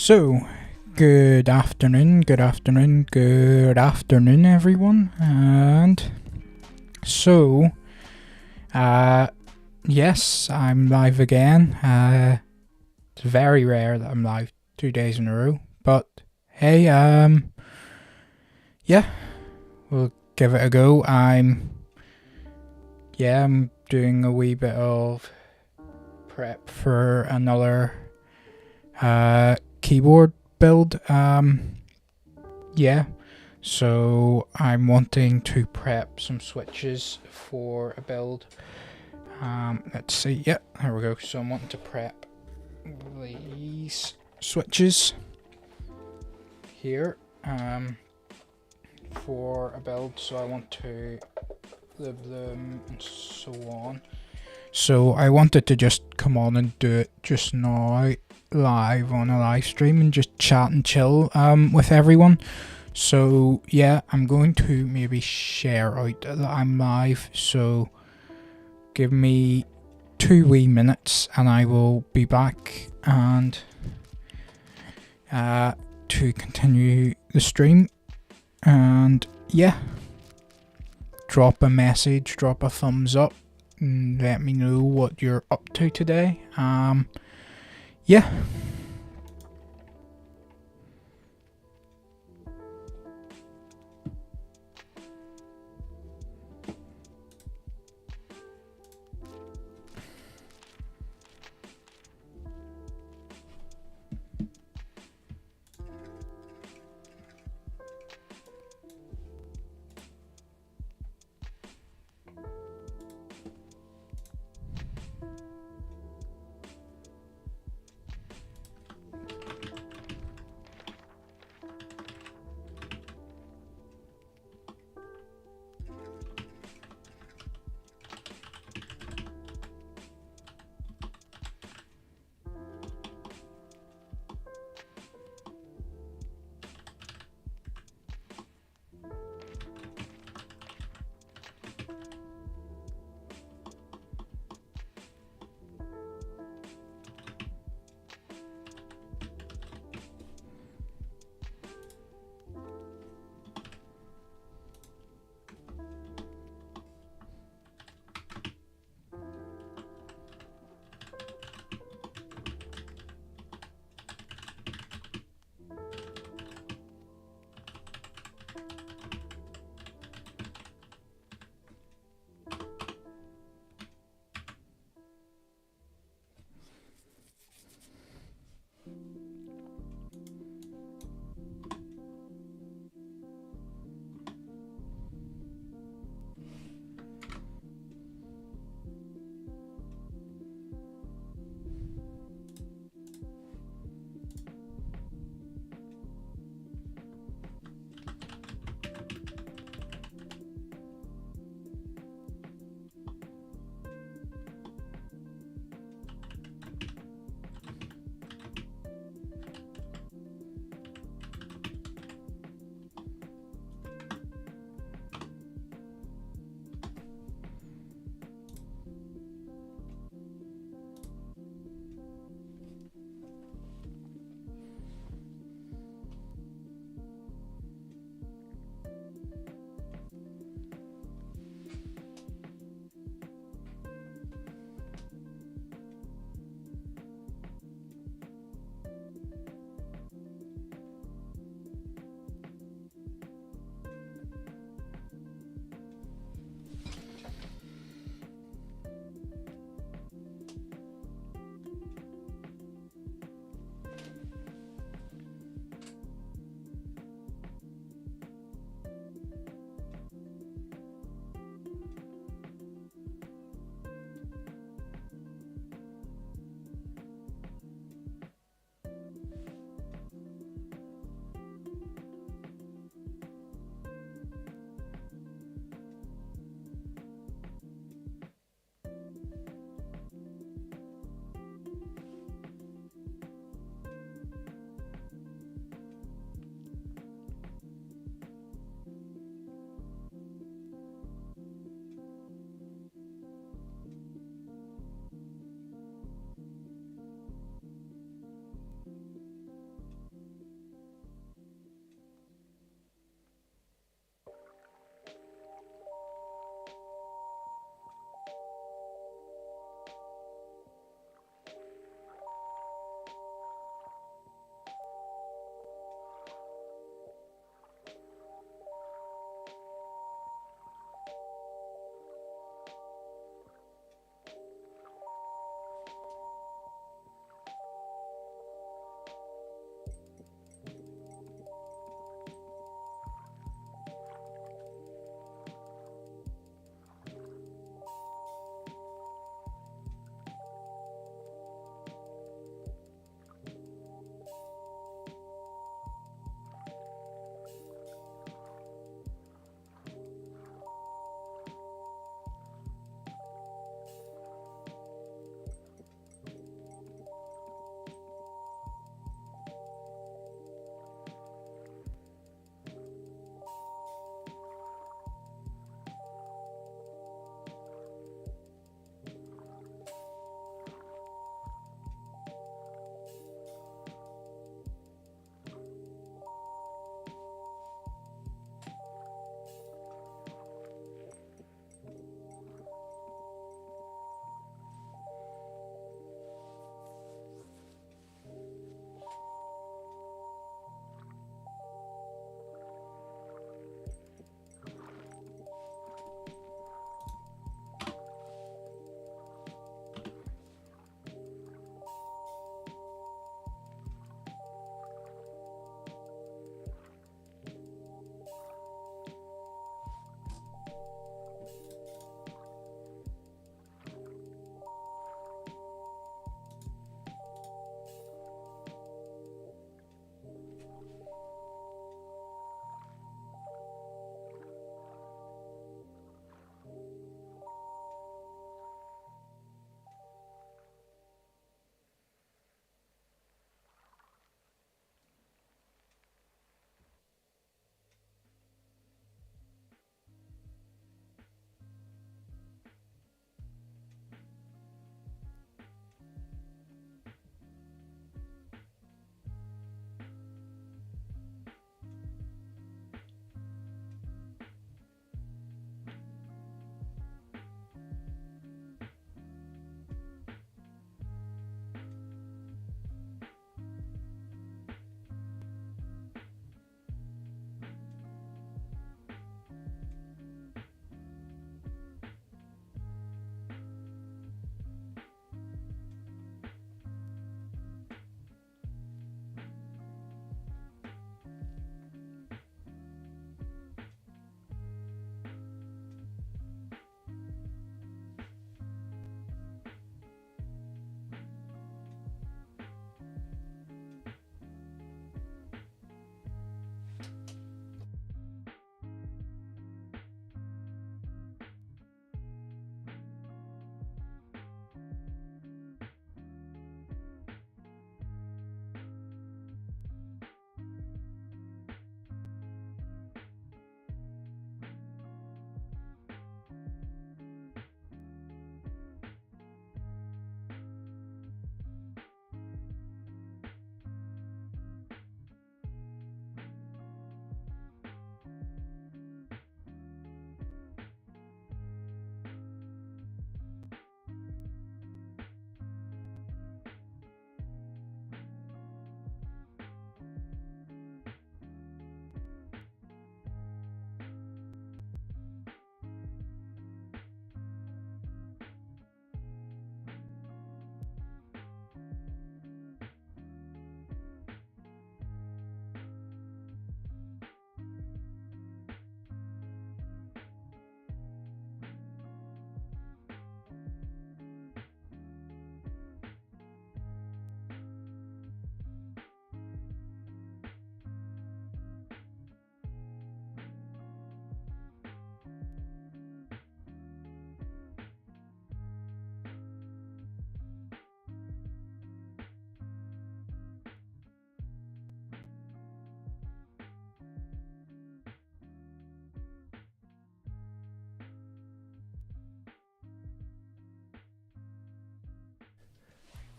So, good afternoon, everyone. And so, uh, yes, I'm live again. It's very rare that I'm live 2 days in a row, but hey, yeah, we'll give it a go. I'm doing a wee bit of prep for another keyboard build. So I'm wanting to prep some switches for a build. Let's see. Yeah, there we go. So I'm wanting to prep these switches here for a build. So I want to live them and so on. So I wanted to just come on and do it just now live on a live stream and just chat and chill with everyone. So yeah, I'm going to maybe share out that I'm live, so give me 2 wee minutes and I will be back and to continue the stream. And yeah, drop a message, drop a thumbs up and let me know what you're up to today. Yeah.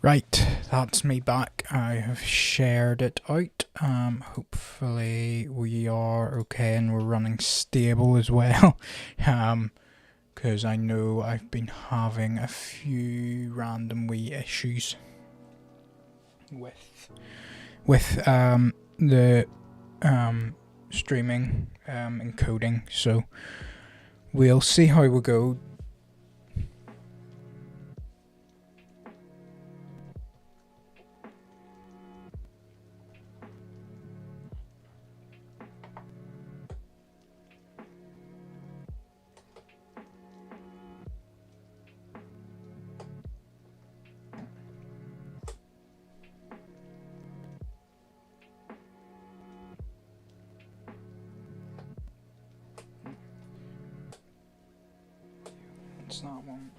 Right, that's me back. I have shared it out. Hopefully we are okay and we're running stable as well. Because I know I've been having a few random wee issues with the streaming encoding. So we'll see how we go. It's that one.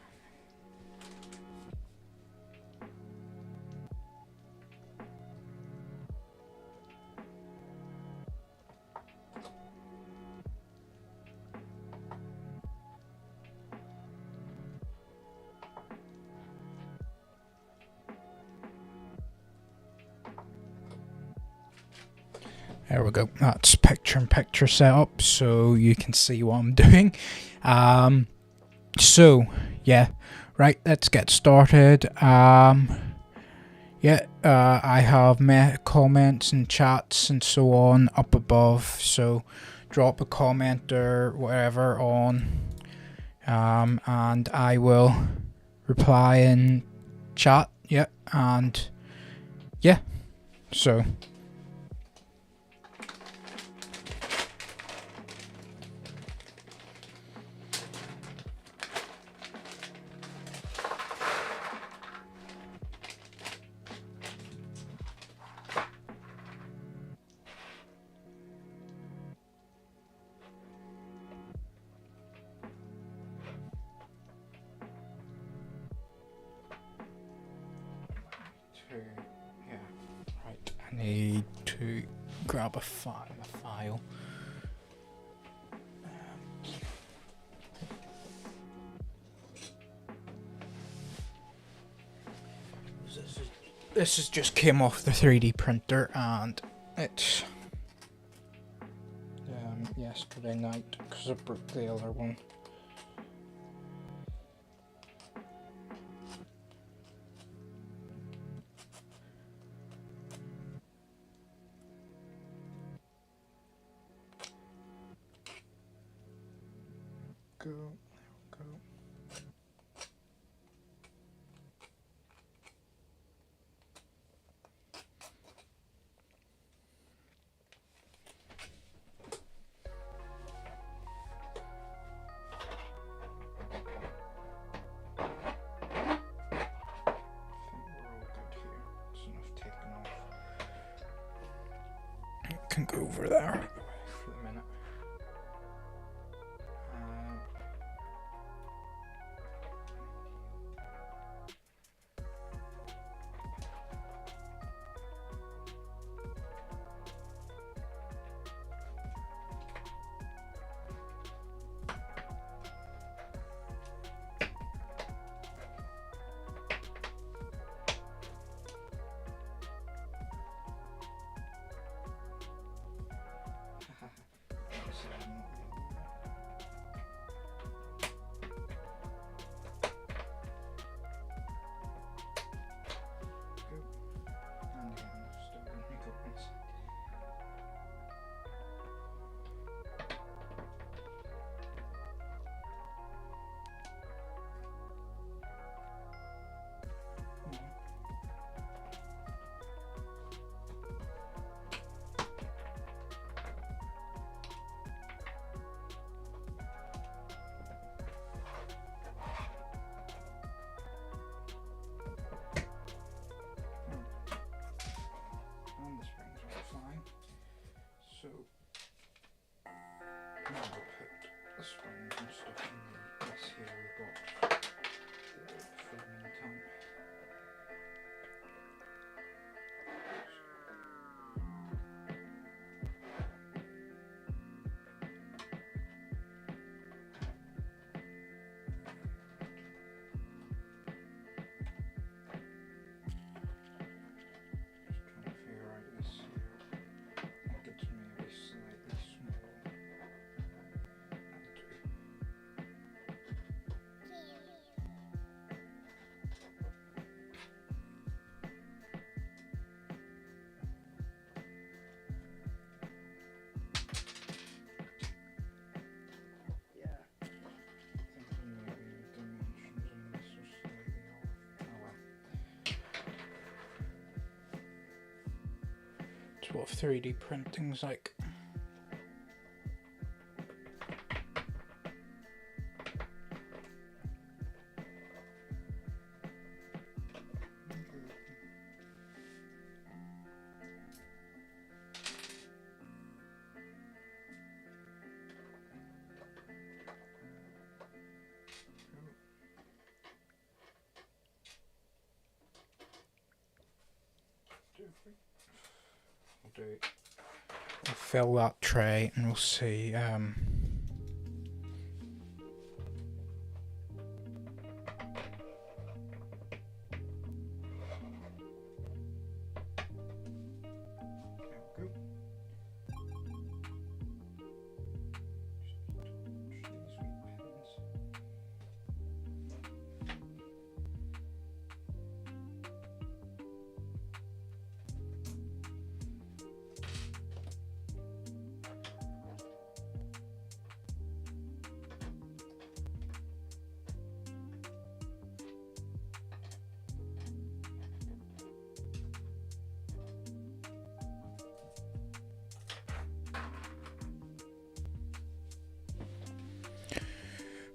There we go. That's picture-in-picture setup, so you can see what I'm doing. So yeah, right. Let's get started. Yeah, I have comments and chats and so on up above. So drop a comment or whatever on, and I will reply in chat. Yeah, and yeah, so. Yeah, right. I need to grab a file. This has just came off the 3D printer and it's yesterday night because I broke the other one. Go. Can go over there for a minute. That's what 3D printing's like. We'll fill that tray and we'll see.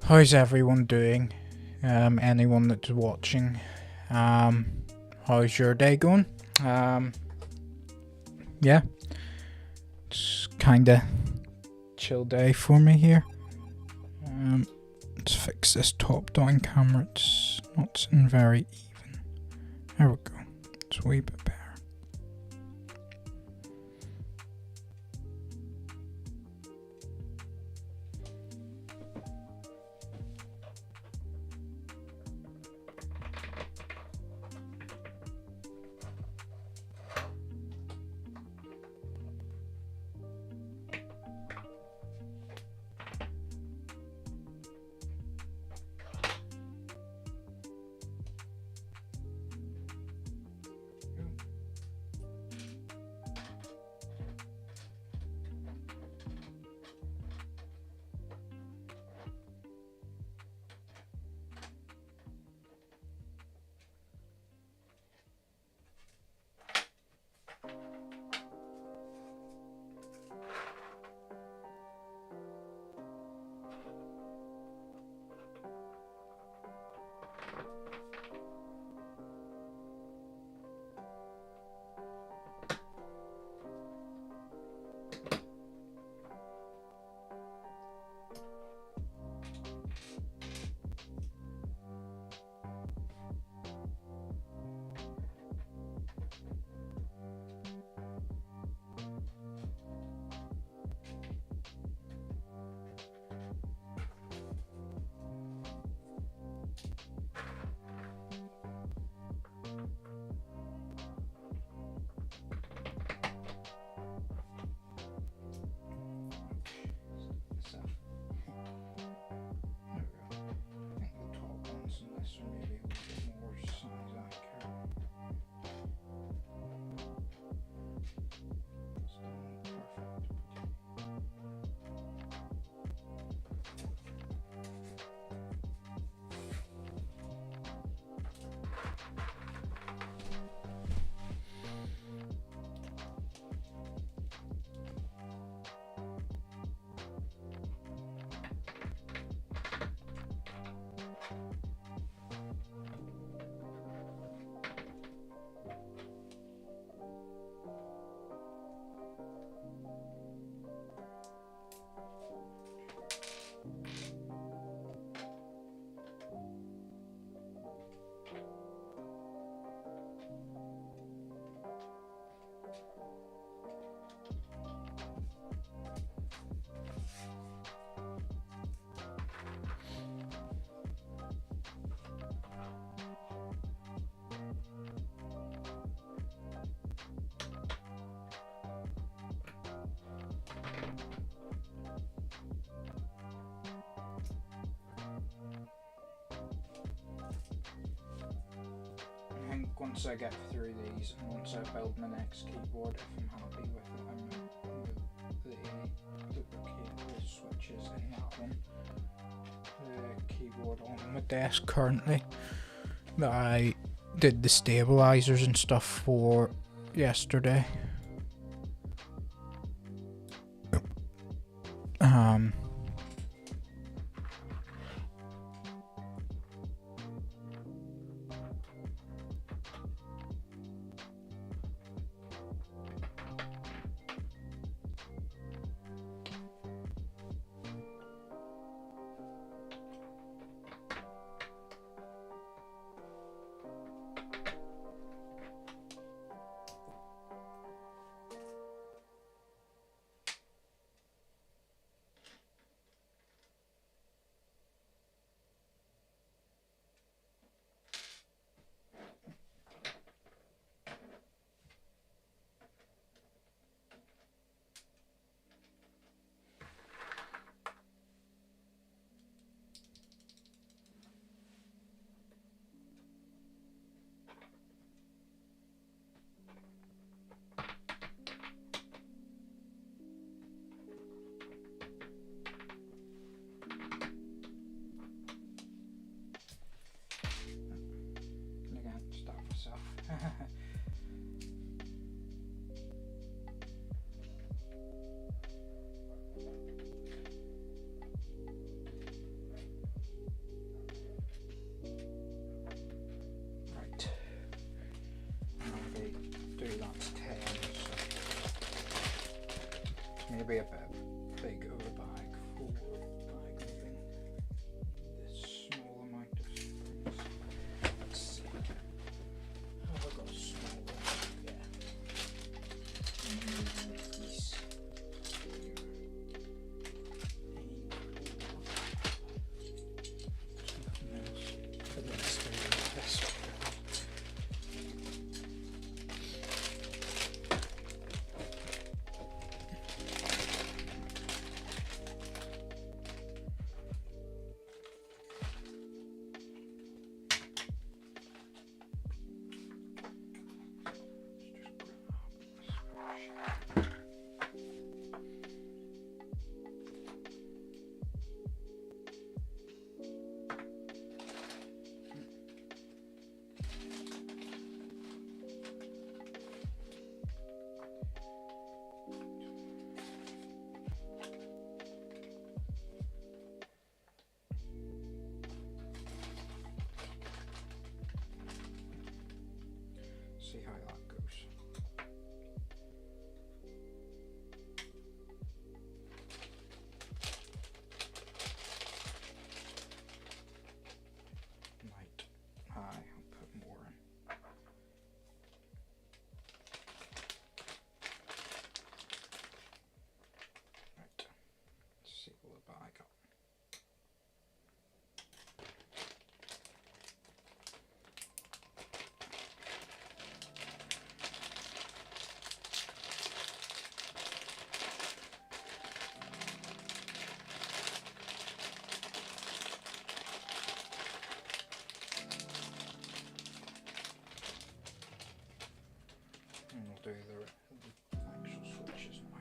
How's everyone doing? Anyone that's watching, how's your day going? Yeah, it's kinda chill day for me here. Let's fix this top-down camera. It's not sitting very even. There we go. It's a wee bit better. Once I get through these and once I build my next keyboard, if I'm happy with it, I'm going to duplicate the switches in that one. The keyboard on my desk currently that I did the stabilizers and stuff for yesterday. Again, stop myself. Right. Maybe do that to 10. So maybe a bit bigger bag for bag moving this small amount of springs. Let's see. Have I got a small one? Yeah. These. See how that goes. Right. I'll put more in. Right. Let's see what I got. And we'll do the actual switches now.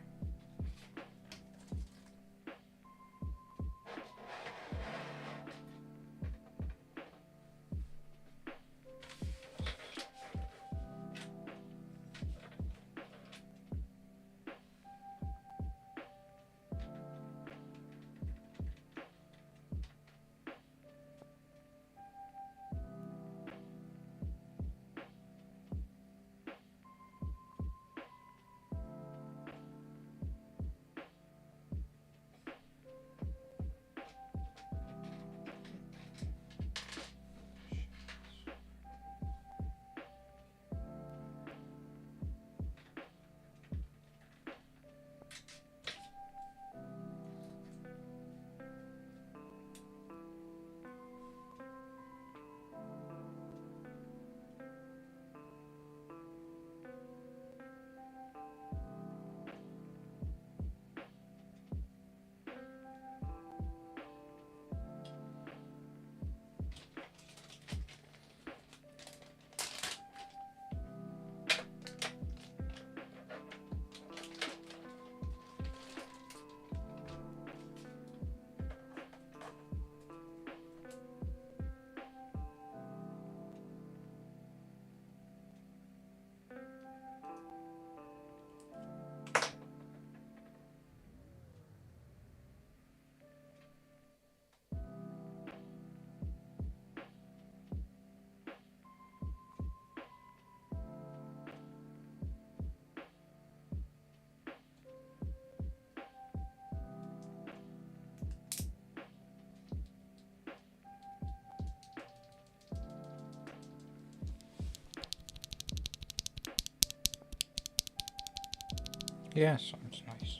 Yeah, sounds nice.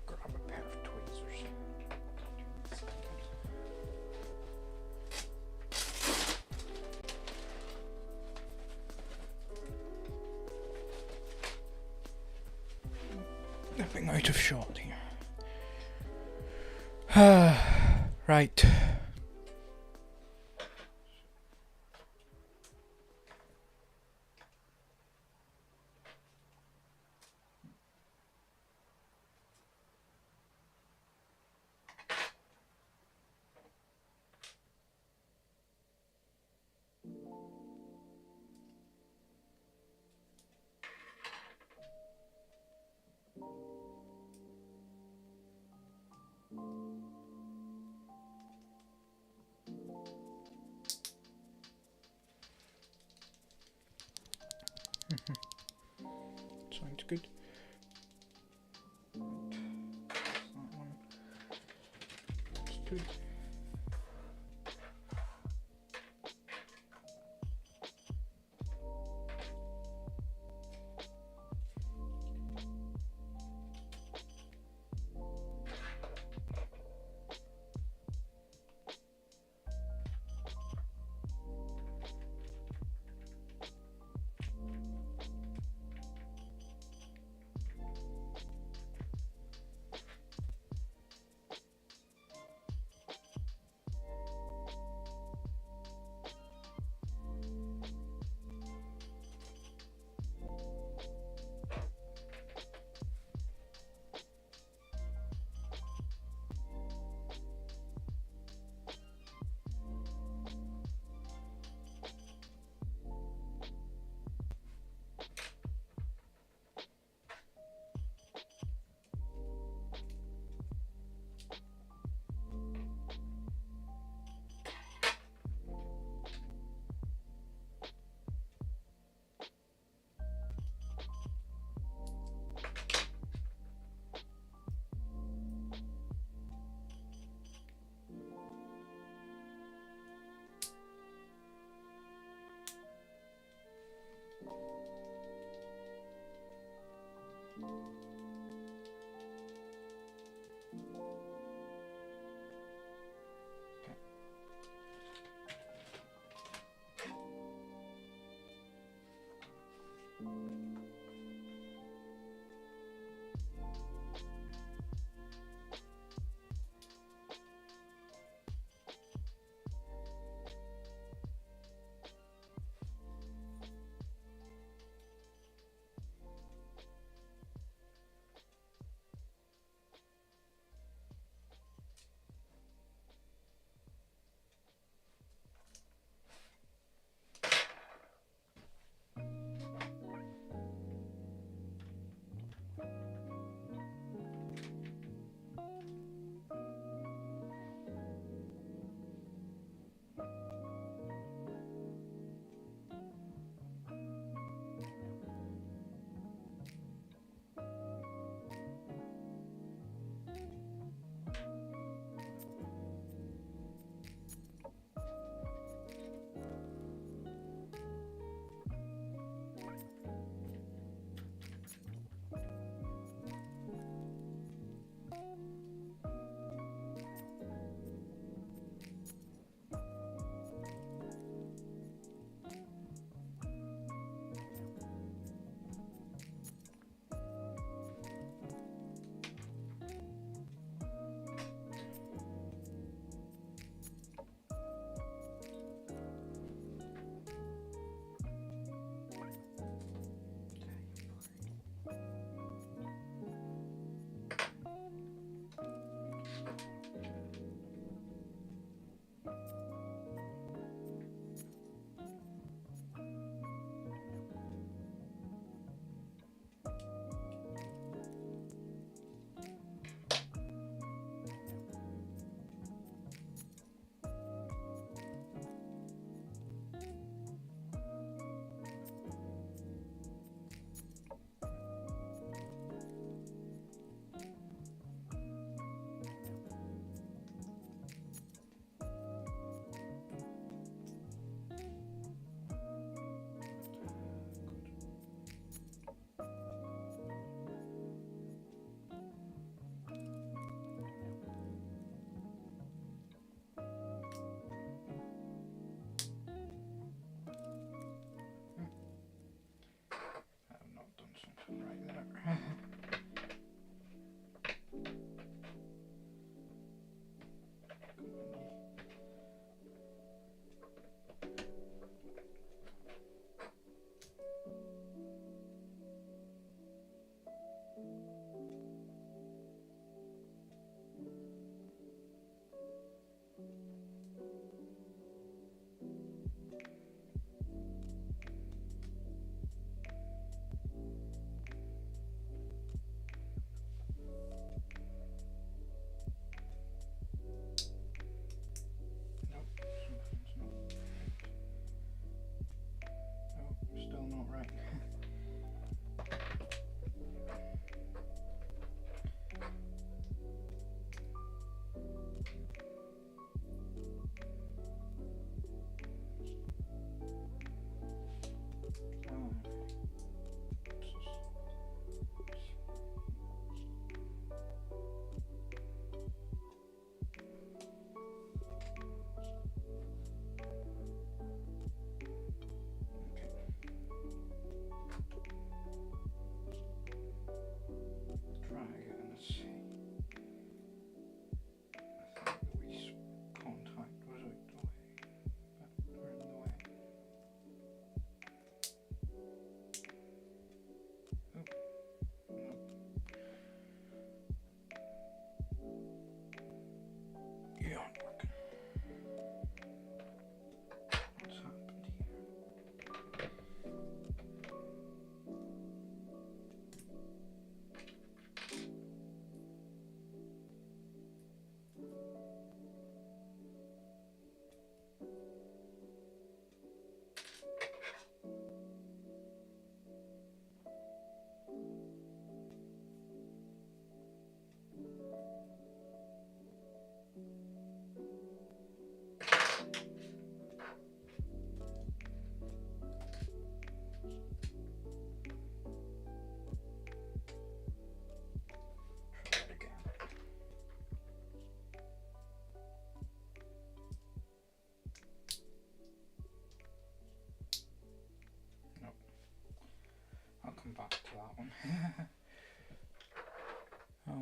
Grab a pair of tweezers. Nipping out of shot here. Right. Sounds good. That one. That's good.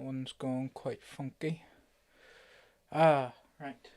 one's gone quite funky. Ah, right.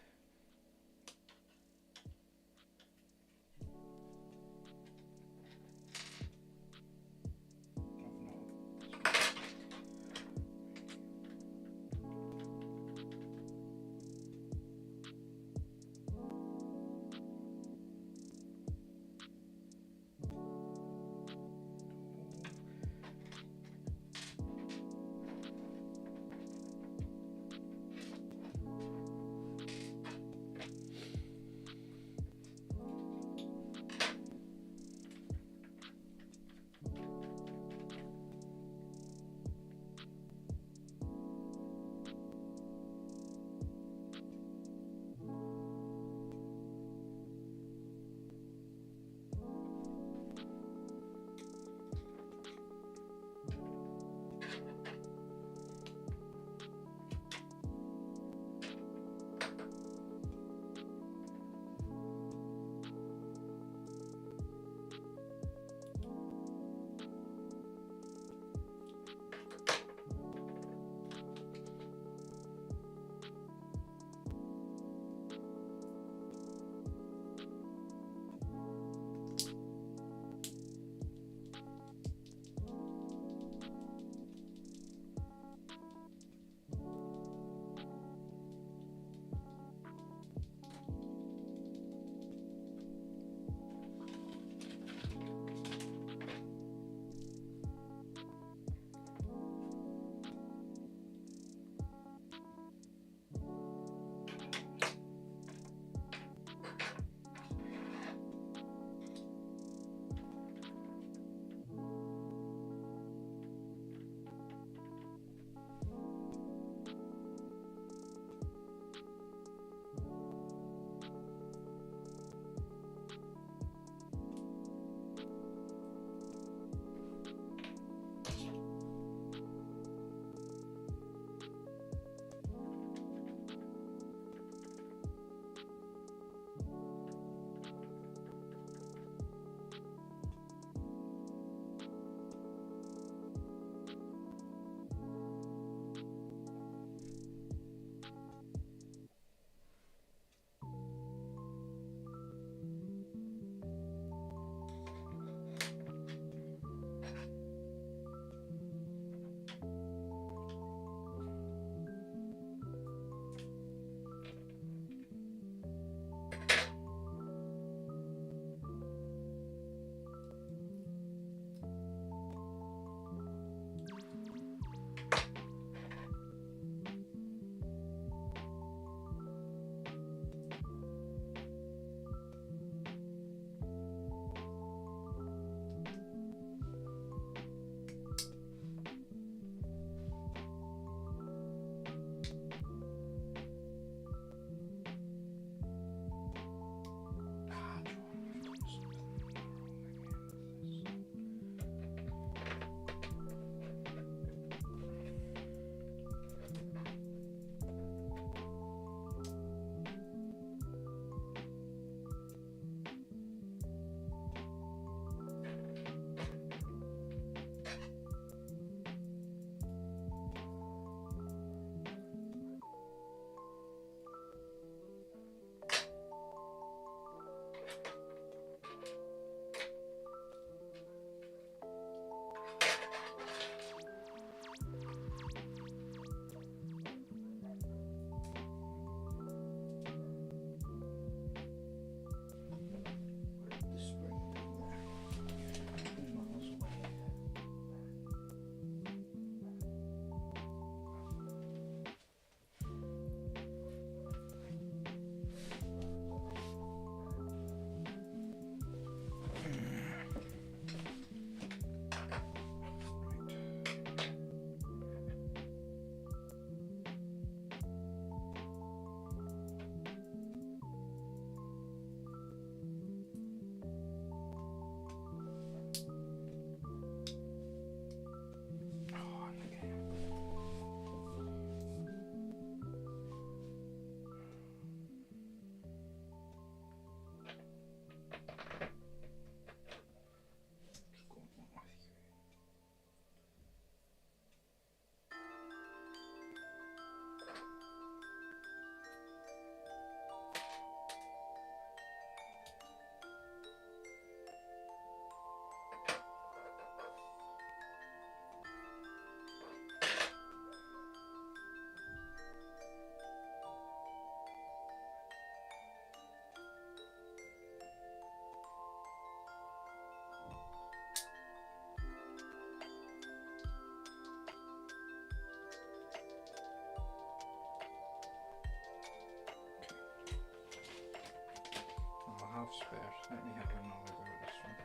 enough spare. Let me have another go at this one.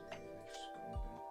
Slowly scumbit.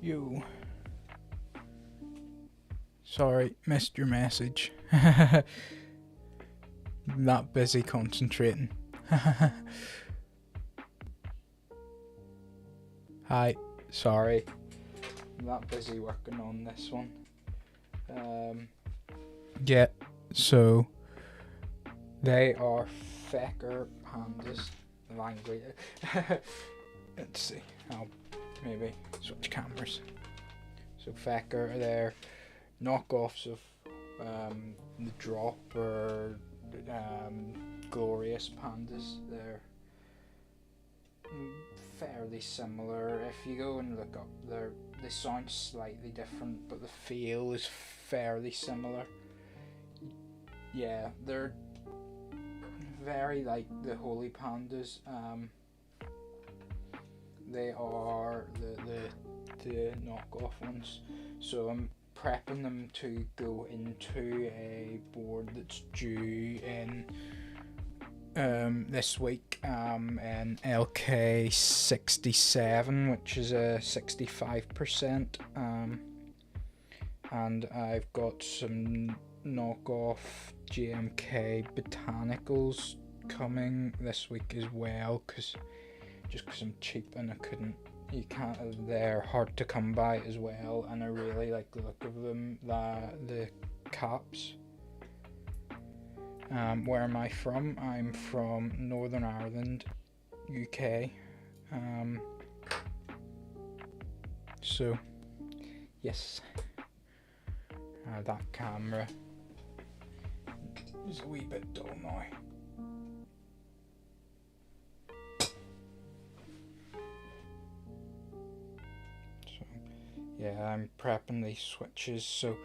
You. Sorry, missed your message. Not busy concentrating. Hi, sorry. I'm not busy working on this one. Yeah, so they are Fecker pandas. Language. Let's see. I'll maybe switch cameras. So Fecker, they're knockoffs of the Drop or Glorious pandas. They're fairly similar. If you go and look up, they sound slightly different, but the feel is fairly similar. Yeah, they're very like the Holy Pandas. They are the knockoff ones. So I'm prepping them to go into a board that's due in this week in LK67, which is a 65%, and I've got some knockoff GMK botanicals coming this week as well, because I'm cheap and they're hard to come by as well, and I really like the look of them, the caps. Where am I from? I'm from Northern Ireland, UK. So, yes, that camera is a wee bit dull now. So, yeah, I'm prepping these switches. So,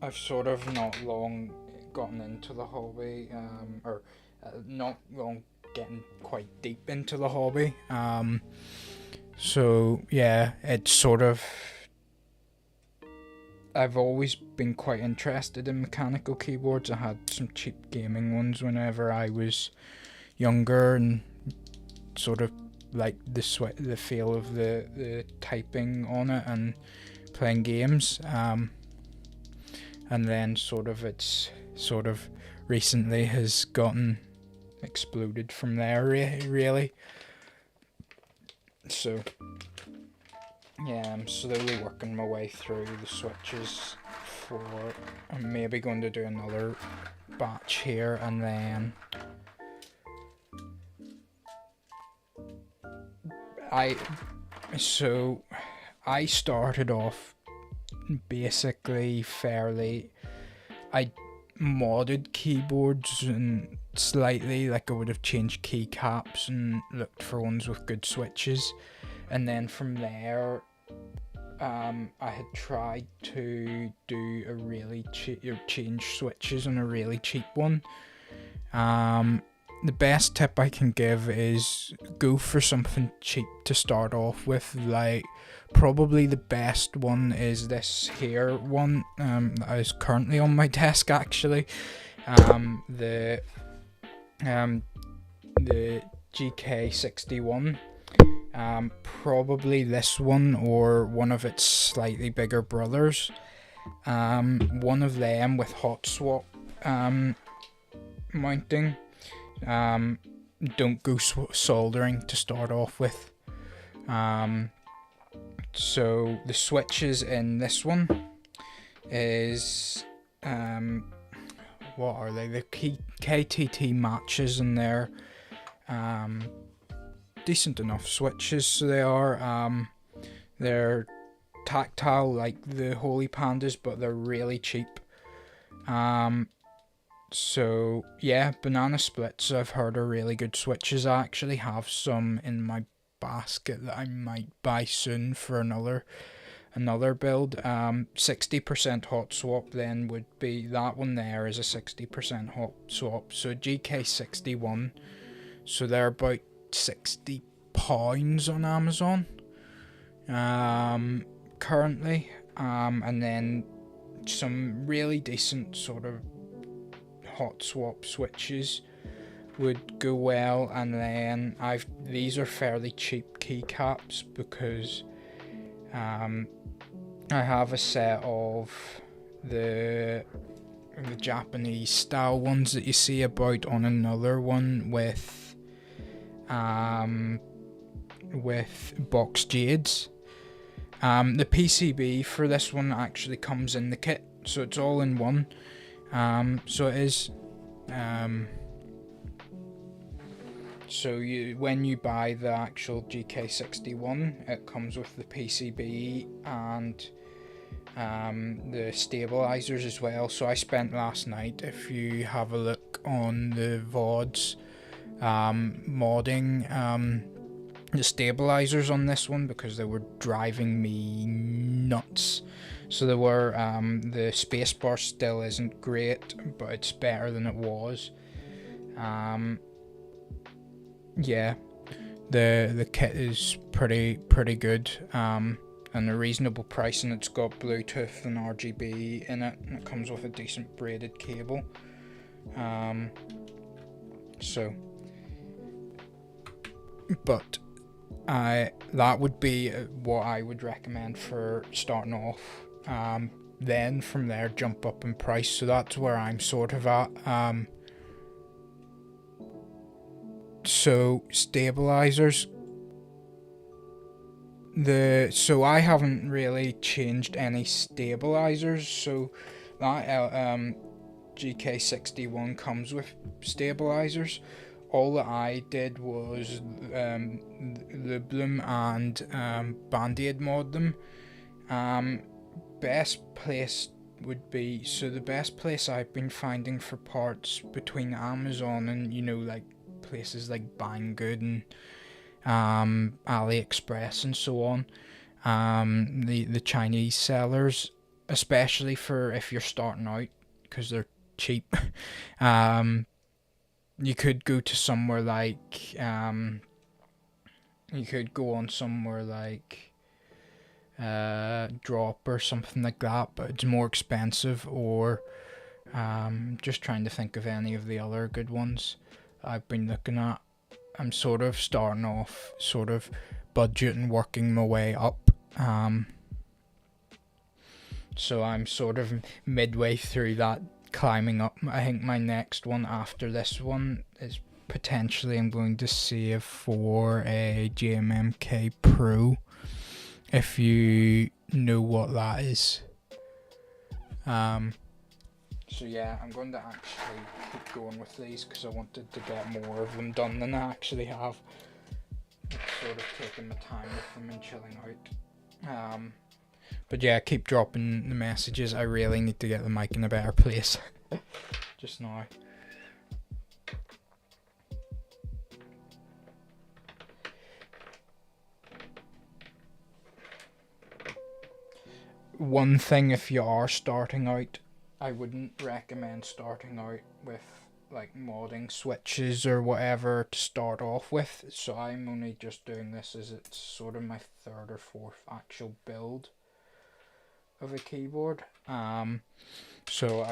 I've sort of not long gotten into the hobby, or not long getting quite deep into the hobby. So yeah, it's sort of, I've always been quite interested in mechanical keyboards. I had some cheap gaming ones whenever I was younger, and sort of like the feel of the typing on it and playing games. And then it's recently has gotten exploded from there, really. So yeah, I'm slowly working my way through the switches. I'm maybe going to do another batch here, and then I started off basically I modded keyboards and slightly, like I would have changed keycaps and looked for ones with good switches, and then from there I had tried to do a really change switches on a really cheap one. The best tip I can give is go for something cheap to start off with. Like, probably the best one is this here one that is currently on my desk, actually. The GK61. Probably this one or one of its slightly bigger brothers. One of them with hot swap mounting. Don't go soldering to start off with. So the switches in this one is what are they? The KTT matches, and they're decent enough switches. So they are they're tactile like the Holy Pandas, but they're really cheap. So yeah, Banana Splits I've heard are really good switches. I actually have some in my basket that I might buy soon for another build. 60% hot swap then would be, that one there is a 60% hot swap. So GK61, so they're about £60 on Amazon currently, and then some really decent sort of hot swap switches would go well, and then these are fairly cheap keycaps because I have a set of the Japanese style ones that you see about on another one with box jades. The PCB for this one actually comes in the kit, so it's all in one. So it is. So when you buy the actual GK61, it comes with the PCB and the stabilizers as well. So I spent last night, if you have a look on the VODs, modding the stabilizers on this one because they were driving me nuts. So they were, the spacebar still isn't great, but it's better than it was. Yeah, the kit is pretty good, and a reasonable price, and it's got Bluetooth and RGB in it, and it comes with a decent braided cable. But that would be what I would recommend for starting off. Then from there jump up in price, so that's where I'm sort of at. So stabilizers, so I haven't really changed any stabilizers, so that GK61 comes with stabilizers. All that I did was lube them and Band-Aid mod them. Best place would be, so the best place I've been finding for parts between Amazon and, you know, like places like Banggood and AliExpress and so on, the Chinese sellers, especially for if you're starting out, because they're cheap. You could go to somewhere like you could go on somewhere like Drop or something like that, but it's more expensive. Or just trying to think of any of the other good ones I've been looking at. I'm sort of starting off sort of budget and working my way up. So I'm sort of midway through that climbing up. I think my next one after this one is potentially I'm going to save for a JMMK Pro, if you know what that is. So yeah, I'm going to actually keep going with these because I wanted to get more of them done than I actually have. It's sort of taking my time with them and chilling out. But yeah, keep dropping the messages. I really need to get the mic in a better place just now. One thing, if you are starting out, I wouldn't recommend starting out with like modding switches or whatever to start off with. So I'm only just doing this as it's sort of my third or fourth actual build of a keyboard. So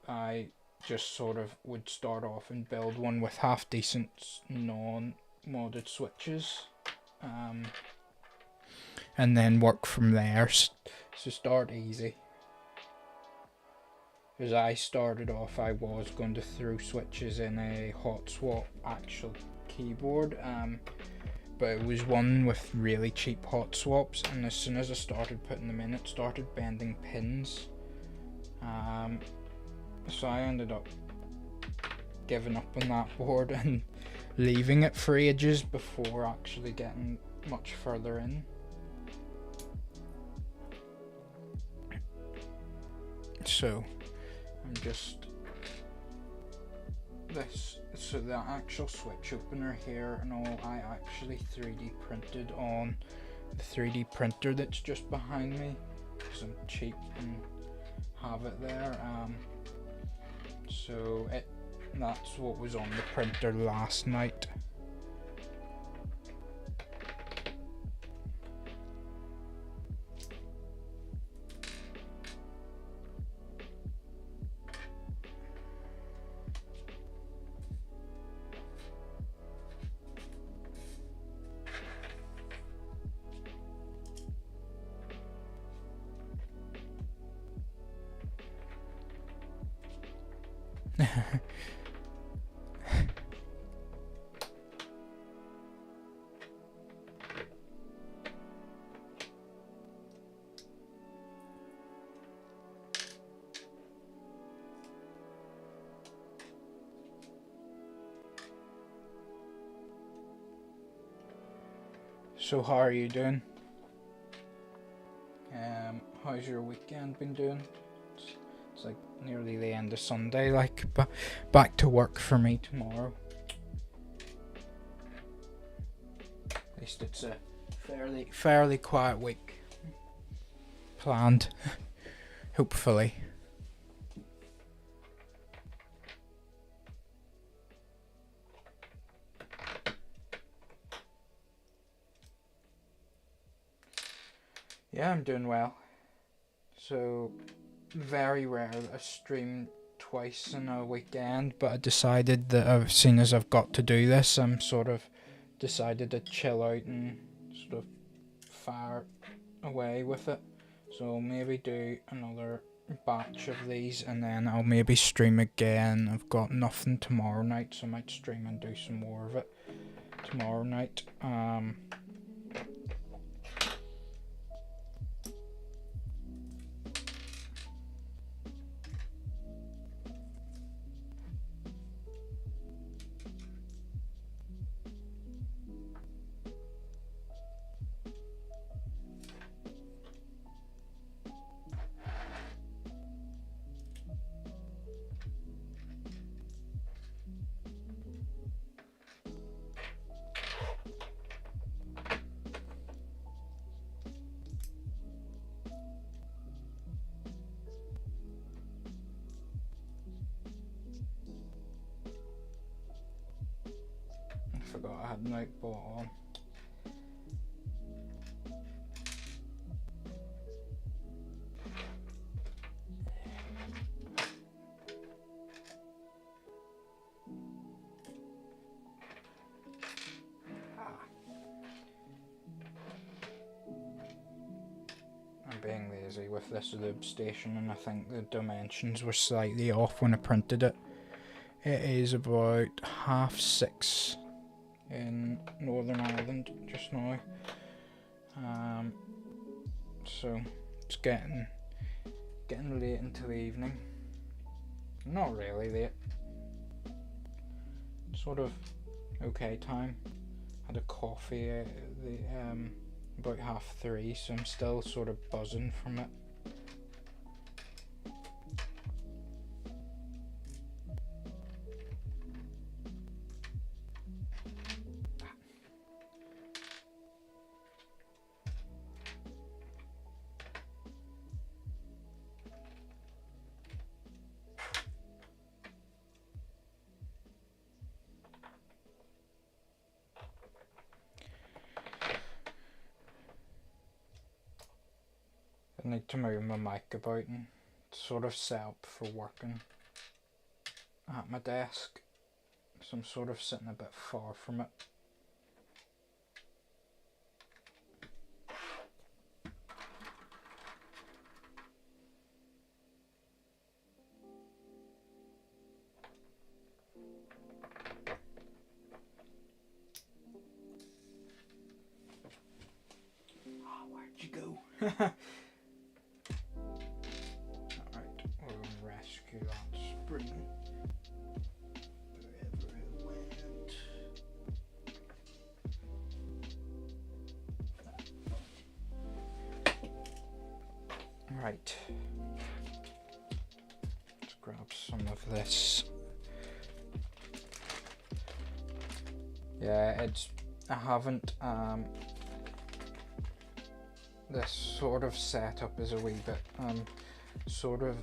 I just sort of would start off and build one with half decent non-modded switches, and then work from there. So start easy. As I started off, I was going to throw switches in a hot swap actual keyboard, but it was one with really cheap hot swaps, and as soon as I started putting them in, it started bending pins. So I ended up giving up on that board and leaving it for ages before actually getting much further in. So I'm just this, so the actual switch opener here and all, I actually 3D printed on the 3D printer that's just behind me because I'm cheap and have it there. So that's what was on the printer last night. So how are you doing? How's your weekend been doing? It's like nearly the end of Sunday, like, but back to work for me tomorrow. At least it's a fairly quiet week planned, hopefully. Yeah, I'm doing well. So, very rare that I stream twice in a weekend, but I decided that as soon as I've got to do this, I'm sort of decided to chill out and sort of fire away with it. So maybe do another batch of these and then I'll maybe stream again. I've got nothing tomorrow night, so I might stream and do some more of it tomorrow night. I forgot I had Nightbot on. I'm being lazy with this lube station, and I think the dimensions were slightly off when I printed it. It is about 6:30 in Northern Ireland just now. So it's getting late into the evening. Not really late. Sort of okay time. Had a coffee at about 3:30, so I'm still sort of buzzing from it. I need to move my mic about and sort of set up for working at my desk, so I'm sort of sitting a bit far from it. Oh, where'd you go? Alright, we're gonna rescue that spring. Wherever it went. Right. Let's grab some of this. Yeah, I haven't, this sort of setup is a wee bit, sort of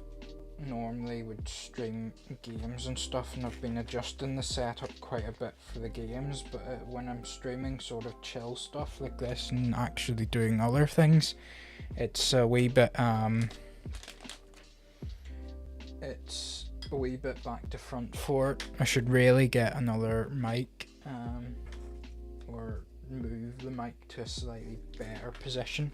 normally would stream games and stuff, and I've been adjusting the setup quite a bit for the games, but when I'm streaming sort of chill stuff like this and actually doing other things, it's a wee bit, it's a wee bit back to front for it. I should really get another mic, or move the mic to a slightly better position.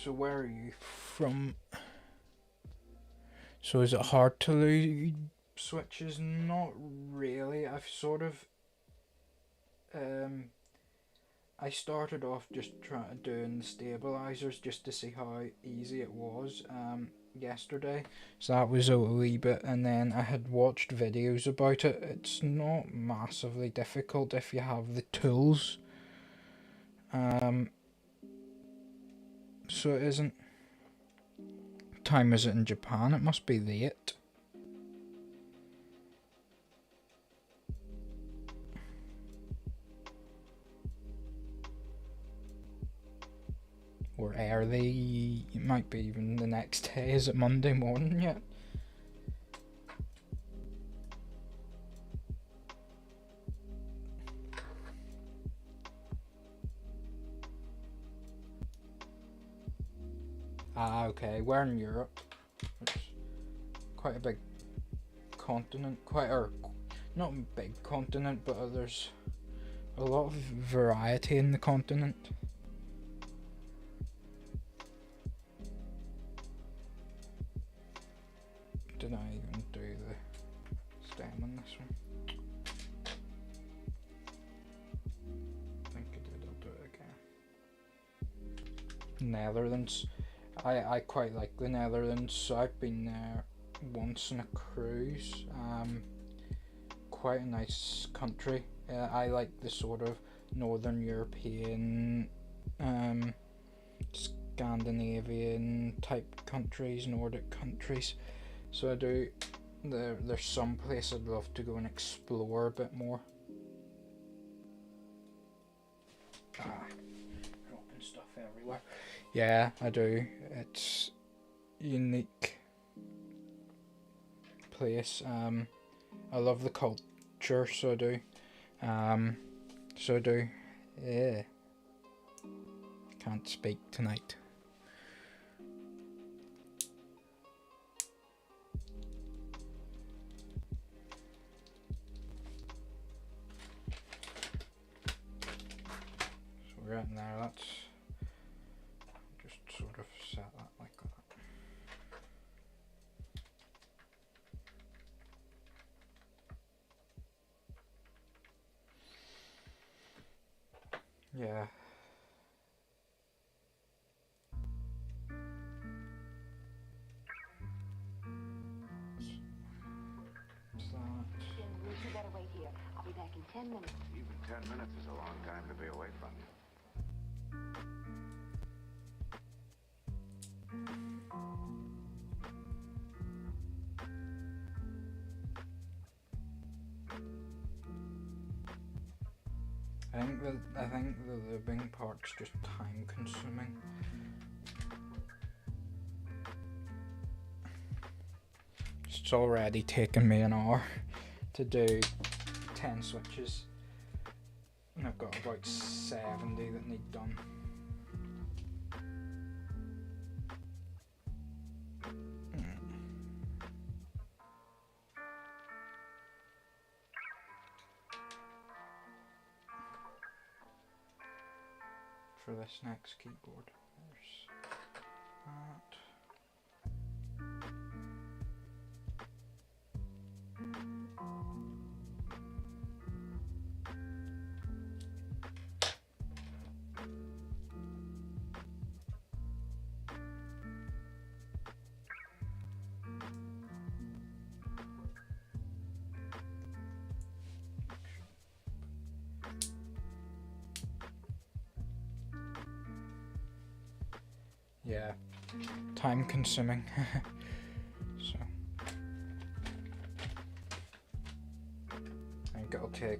So where are you from? So is it hard to lose switches? Not really. I've sort of I started off just doing the stabilizers just to see how easy it was yesterday. So that was a wee bit, and then I had watched videos about it. It's not massively difficult if you have the tools. So it isn't. What time is it in Japan? It must be late. Or early. It might be even the next day. Is it Monday morning yet? Ah, okay. We're in Europe. It's quite a big continent. Not a big continent, but there's a lot of variety in the continent. Did I even do the stem on this one? I think I did. I'll do it again. Netherlands. I quite like the Netherlands. So I've been there once on a cruise. Quite a nice country. I like the sort of Northern European, Scandinavian type countries, Nordic countries. So I do. There's some place I'd love to go and explore a bit more. Dropping stuff everywhere. Yeah, I do. It's unique place. I love the culture, so I do. Yeah. Can't speak tonight. So we're in there. Let's just sort of set that like that. Yeah. You better wait here. I'll be back in 10 minutes. Even 10 minutes is a long time to be away from you. I think the living part's just time consuming. It's already taken me an hour to do 10 switches, and I've got about 70 that need done. For this next keyboard, there's that. Yeah, time consuming. So I think it'll take.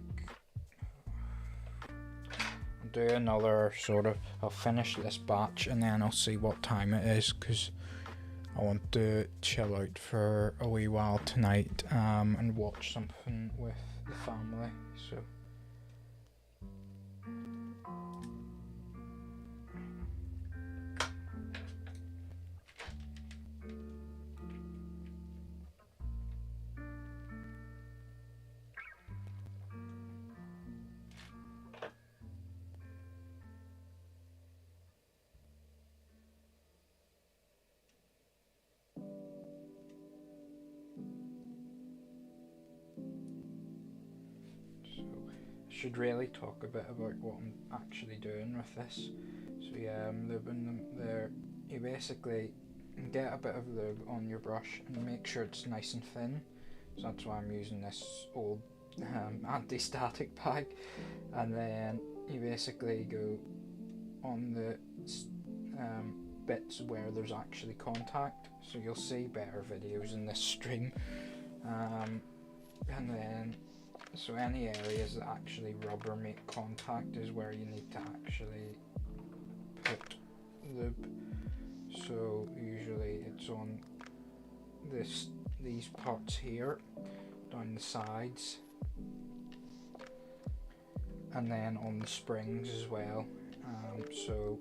I'll do another sort of. I'll finish this batch and then I'll see what time it is, because I want to chill out for a wee while tonight and watch something with the family. So. should really talk a bit about what I'm actually doing with this. So yeah, I'm lubbing them there. You basically get a bit of lube on your brush and make sure it's nice and thin. So that's why I'm using this old anti-static bag. And then you basically go on the bits where there's actually contact. So you'll see better videos in this stream. And then, so any areas that actually rubber make contact is where you need to actually put lube. So usually it's on these parts here, down the sides, and then on the springs as well. So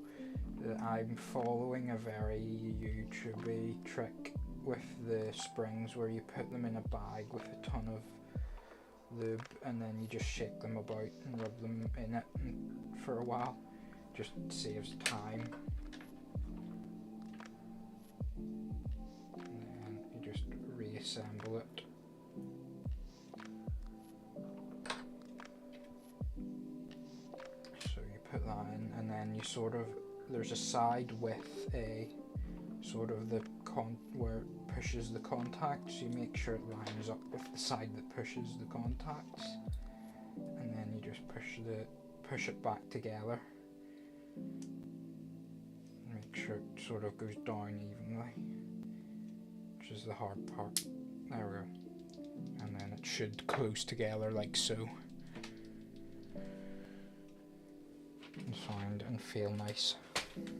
I'm following a very YouTubey trick with the springs where you put them in a bag with a ton of lube and then you just shake them about and rub them in it for a while. Just saves time. And then you just reassemble it. So you put that in and then you sort of, there's a side with a sort of the where it pushes the contacts. You make sure it lines up with the side that pushes the contacts, and then you just push it back together. Make sure it sort of goes down evenly, which is the hard part. There we go. And then it should close together like so. And sound and feel nice. Shoot.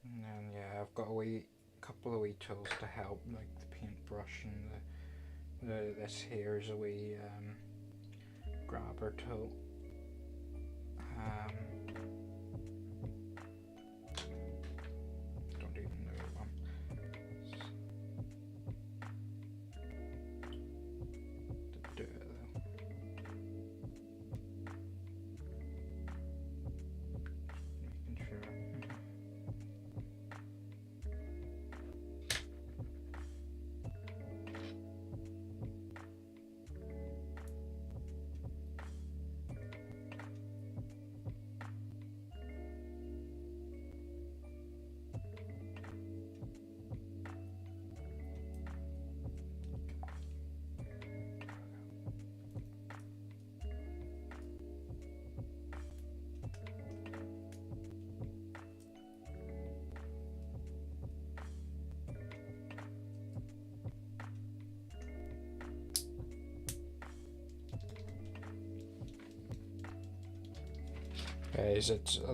And then yeah, I've got a couple of wee tools to help, like the paintbrush and this here is a wee grabber tool. Don't even know one. To do it though. Making sure.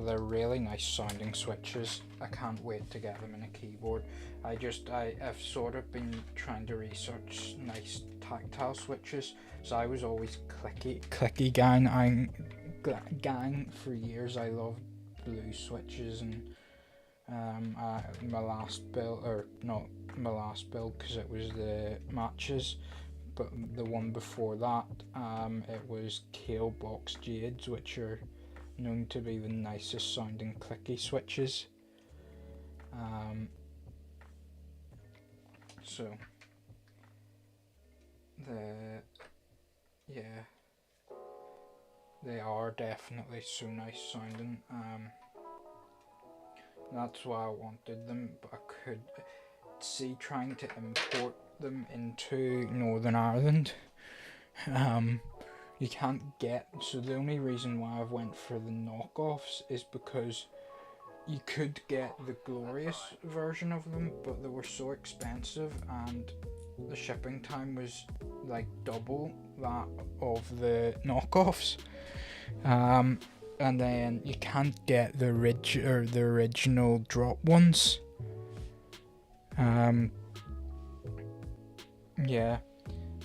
They're really nice sounding switches. I can't wait to get them in a keyboard. I've sort of been trying to research nice tactile switches. So I was always clicky gang for years. I loved blue switches, and my last build, or not my last build because it was the matches, but the one before that, it was Kale Box Jades, which are known to be the nicest sounding clicky switches. So they are definitely so nice sounding. That's why I wanted them, but I could see trying to import them into Northern Ireland. You can't get, so the only reason why I've went for the knockoffs is because you could get the glorious version of them, but they were so expensive and the shipping time was like double that of the knockoffs. and then you can't get the original drop ones. Yeah,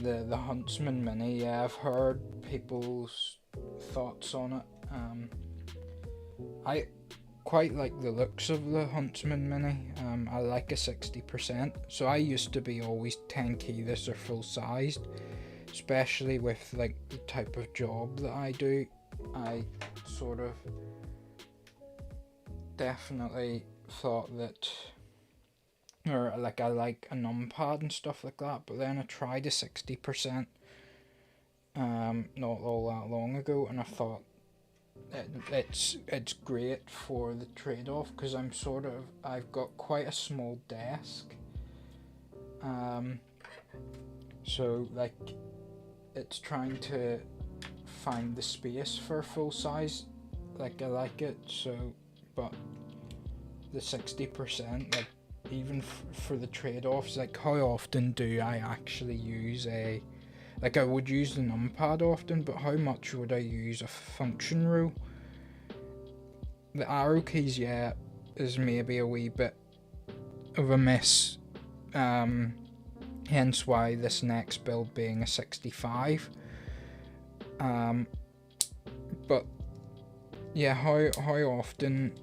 the Huntsman Mini. Yeah, I've heard people's thoughts on it. I quite like the looks of the Huntsman Mini. I like a 60%. So I used to be always 10 keyless or full sized, especially with like the type of job that I do. I sort of definitely thought that, or like I like a numpad and stuff like that, but then I tried a 60% not all that long ago, and I thought it's great for the trade-off, because I've got quite a small desk, so like it's trying to find the space for full size. Like I like it, so but the 60%, like even for the trade-offs, like how often do I actually use like I would use the numpad often, but how much would I use a function rule? The arrow keys, yeah, is maybe a wee bit of a miss, hence why this next build being a 65. But yeah, how often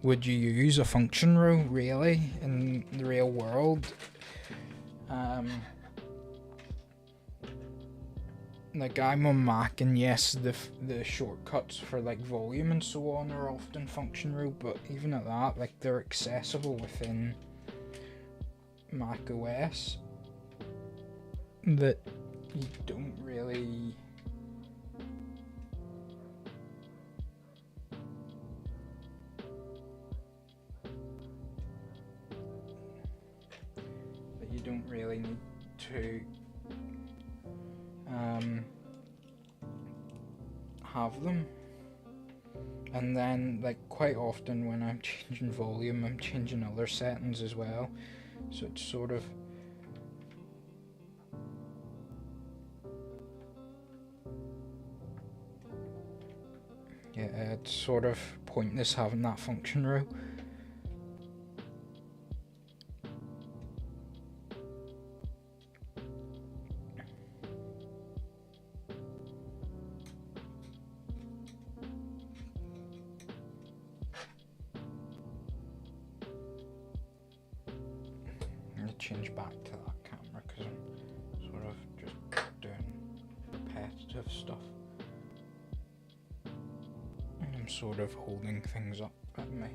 would you use a function row really in the real world? Like I'm on Mac, and yes, the shortcuts for like volume and so on are often function row, but even at that, like they're accessible within Mac OS. That you don't really. That you don't really need to have them. And then like quite often when I'm changing volume, I'm changing other settings as well, so it's sort of it's sort of pointless having that function row. Change back to that camera because I'm sort of just doing repetitive stuff, and I'm sort of holding things up at me.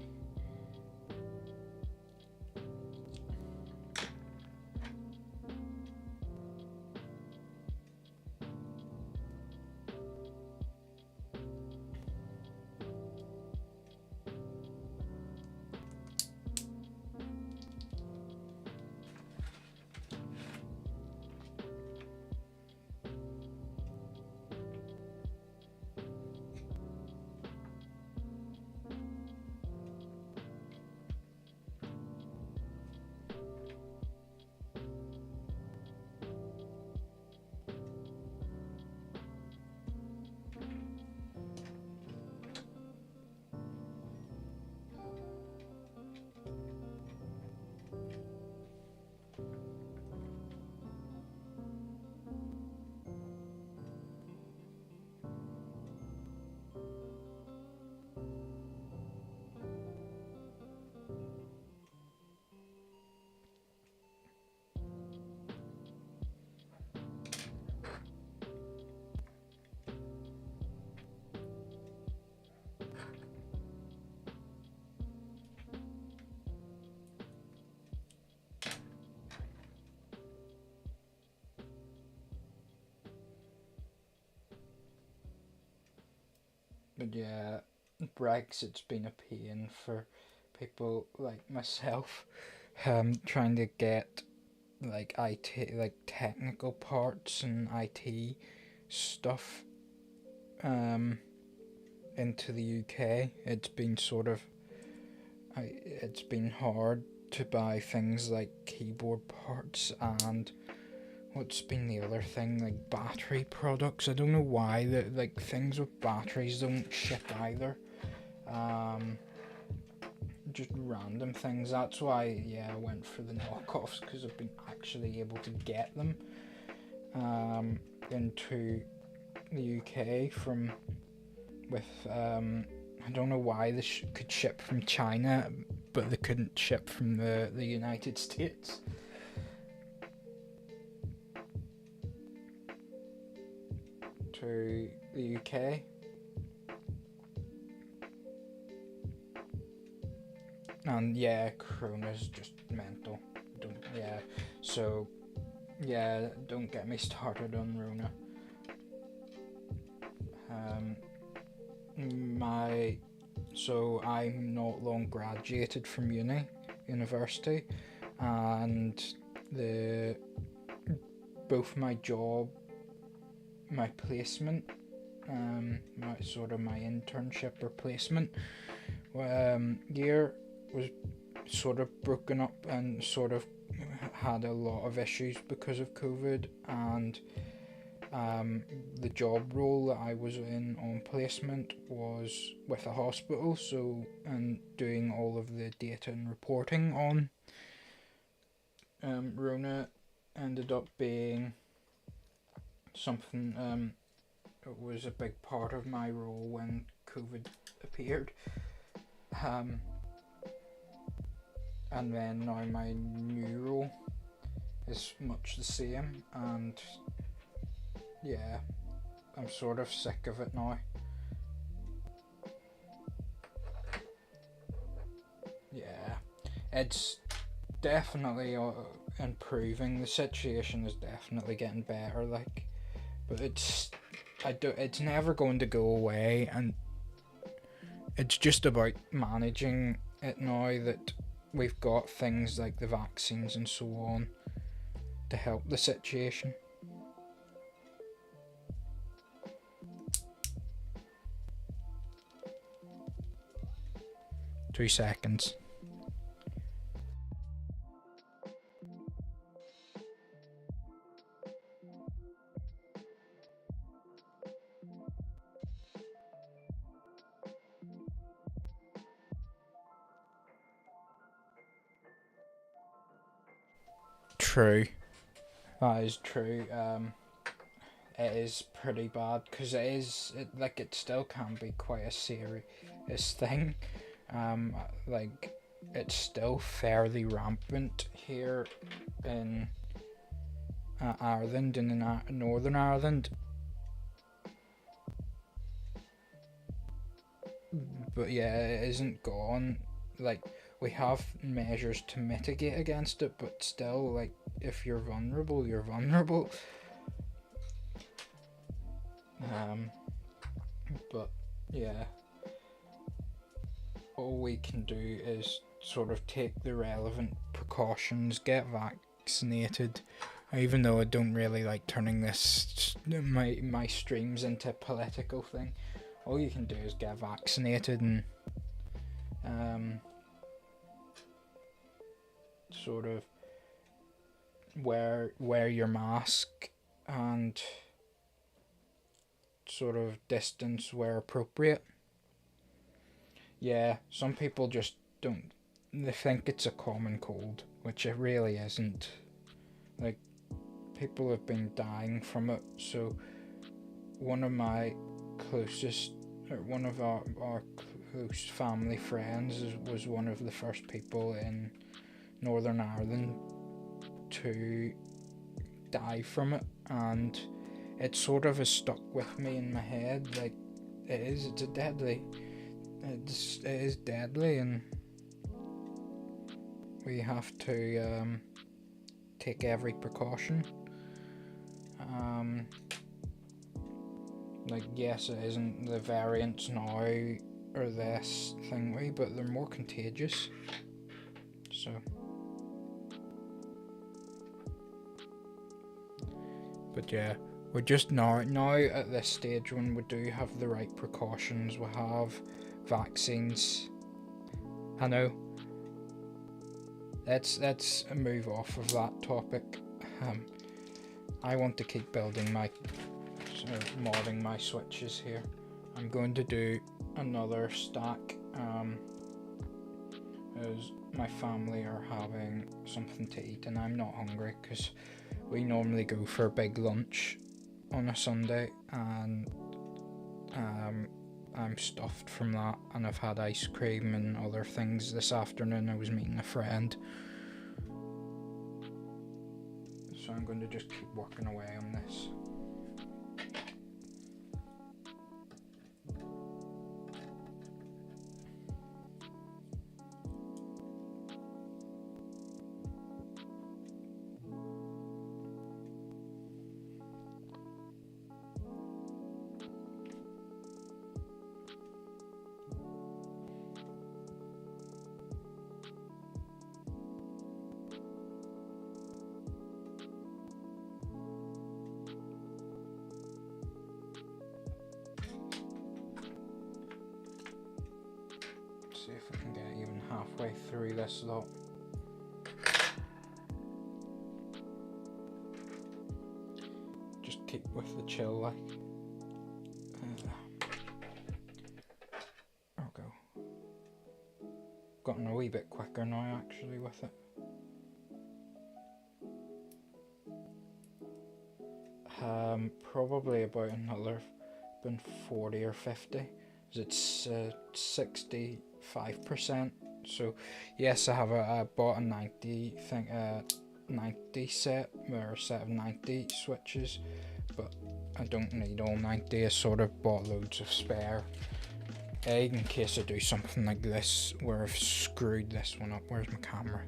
But yeah, Brexit's been a pain for people like myself, trying to get like IT, like technical parts and IT stuff, into the UK. It's been sort of, it's been hard to buy things like keyboard parts and what's been the other thing, like battery products. I don't know why like things with batteries don't ship either. Just random things. That's why, yeah, I went for the knockoffs, because I've been actually able to get them into the UK from with I don't know why they could ship from China, but they couldn't ship from the United States. To the UK. And yeah, Corona's just mental. Don't get me started on Rona. So I'm not long graduated from university, and both my job, my placement, my internship or placement year was sort of broken up and sort of had a lot of issues because of COVID, and the job role that I was in on placement was with a hospital, and doing all of the data and reporting on Rona ended up being something it was a big part of my role when COVID appeared. And then now my new role is much the same, and yeah, I'm sort of sick of it now. Yeah, it's definitely improving. The situation is definitely getting better, like, but it's never going to go away, and it's just about managing it now that we've got things like the vaccines and so on to help the situation. Two seconds. True. That is true. It is pretty bad, because it still can be quite a serious thing. Like, it's still fairly rampant here in Ireland, in Northern Ireland. But yeah, it isn't gone. Like, we have measures to mitigate against it, but still, like, if you're vulnerable, you're vulnerable. But yeah, all we can do is sort of take the relevant precautions, get vaccinated. Even though I don't really like turning my streams into a political thing, all you can do is get vaccinated and sort of wear your mask and sort of distance where appropriate. Yeah, some people just don't. They think it's a common cold, which it really isn't. Like, people have been dying from it. So one of my closest, or one of our close family friends was one of the first people in Northern Ireland to die from it, and it sort of has stuck with me in my head. Like, it is deadly, and we have to take every precaution. Like, yes, it isn't the variants now or this thingy, but they're more contagious. So but yeah, we're just now at this stage when we do have the right precautions. We have vaccines. I know. Let's move off of that topic. I want to keep building my, modding my switches here. I'm going to do another stack, as my family are having something to eat and I'm not hungry, because we normally go for a big lunch on a Sunday, and I'm stuffed from that, and I've had ice cream and other things this afternoon. I was meeting a friend, so I'm going to just keep working away on this. See if I can get even halfway through this lot. Just keep with the chill, like. I'll go. Gotten a wee bit quicker now, actually, with it. Probably about another, been 40 or 50. It's 65%. So yes, I have I bought a 90 thing, 90 set, or a set of 90 switches, but I don't need all 90. I sort of bought loads of spare, in case I do something like this where I've screwed this one up. Where's my camera?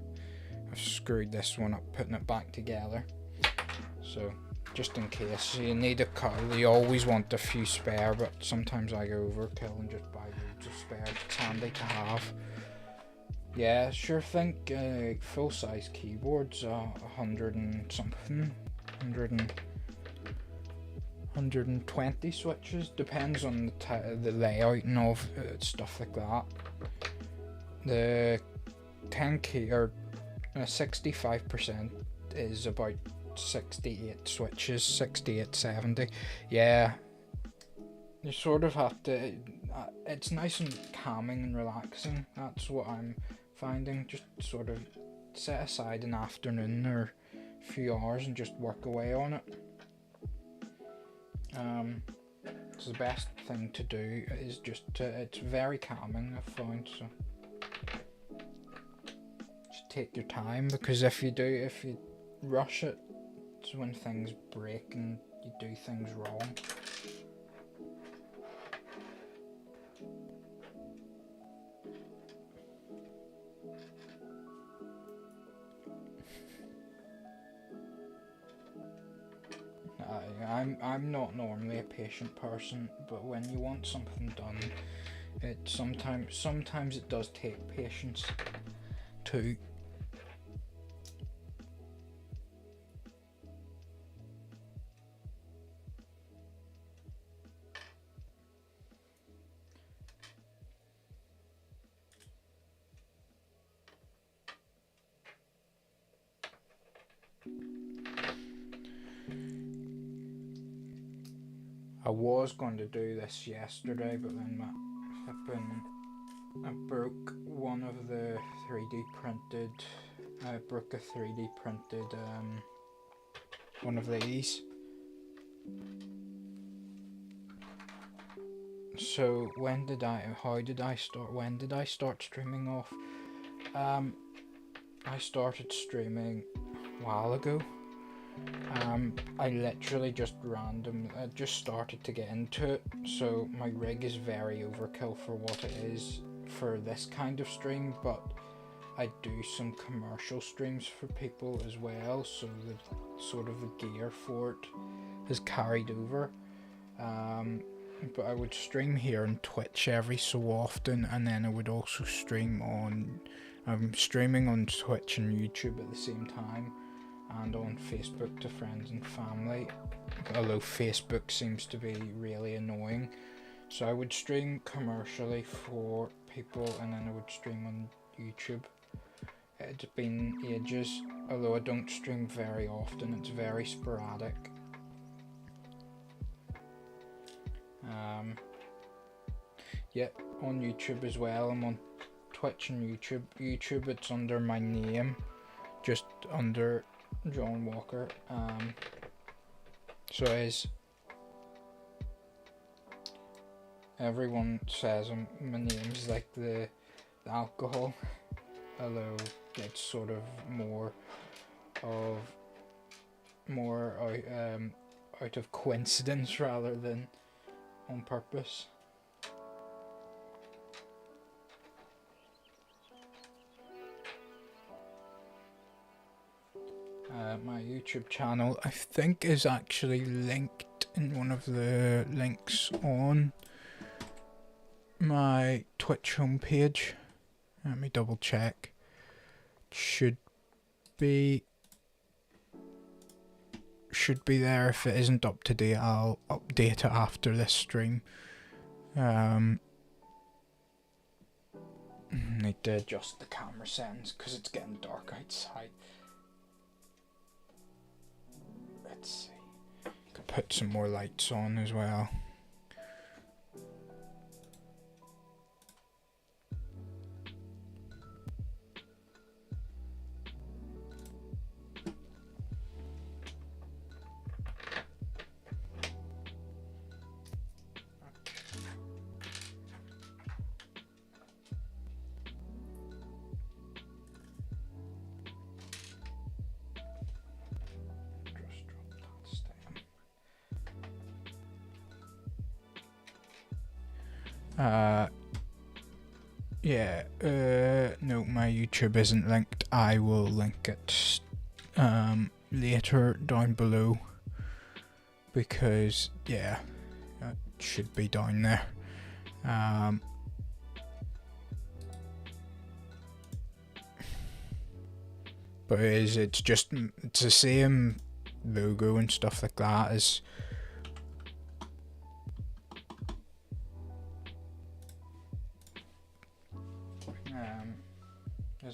I've screwed this one up, putting it back together. So just in case you need a cut, you always want a few spare, but sometimes I go overkill and just buy loads of spare. It's handy to have. Yeah, sure think full size keyboards are 100 and something, 120 switches, depends on the layout and all stuff like that. The 10 key or 65% is about 68 switches, 68, 70. Yeah, you sort of have to, it's nice and calming and relaxing. That's what I'm finding. Just sort of set aside an afternoon or a few hours and just work away on it. It's the best thing to do is just to, it's very calming, I've found. So just take your time, because if you rush it, it's when things break and you do things wrong. I'm not normally a patient person, but when you want something done, it sometimes it does take patience too. I was going to do this yesterday, but then I broke one of the 3D printed. I broke a 3D printed one of these. So when did I start streaming off? I started streaming a while ago. I literally just started to get into it, so my rig is very overkill for what it is for this kind of stream, but I do some commercial streams for people as well, so the sort of the gear for it has carried over. But I would stream here on Twitch every so often, and then I would also stream on, I'm streaming on Twitch and YouTube at the same time, and on Facebook to friends and family, although Facebook seems to be really annoying. So I would stream commercially for people, and then I would stream on YouTube It's been ages, although I don't stream very often, it's very sporadic. Yeah, on YouTube as well. I'm on Twitch and YouTube. YouTube, it's under my name, just under John Walker. So as everyone says, my name's like the alcohol, although it's sort of more out of coincidence rather than on purpose. My YouTube channel, I think, is actually linked in one of the links on my Twitch homepage. Let me double check. Should be there. If it isn't up to date, I'll update it after this stream. Need to adjust the camera settings because it's getting dark outside. Let's see. Could put some more lights on as well. No, my YouTube isn't linked. I will link it later down below, because yeah, it should be down there. But it's the same logo and stuff like that as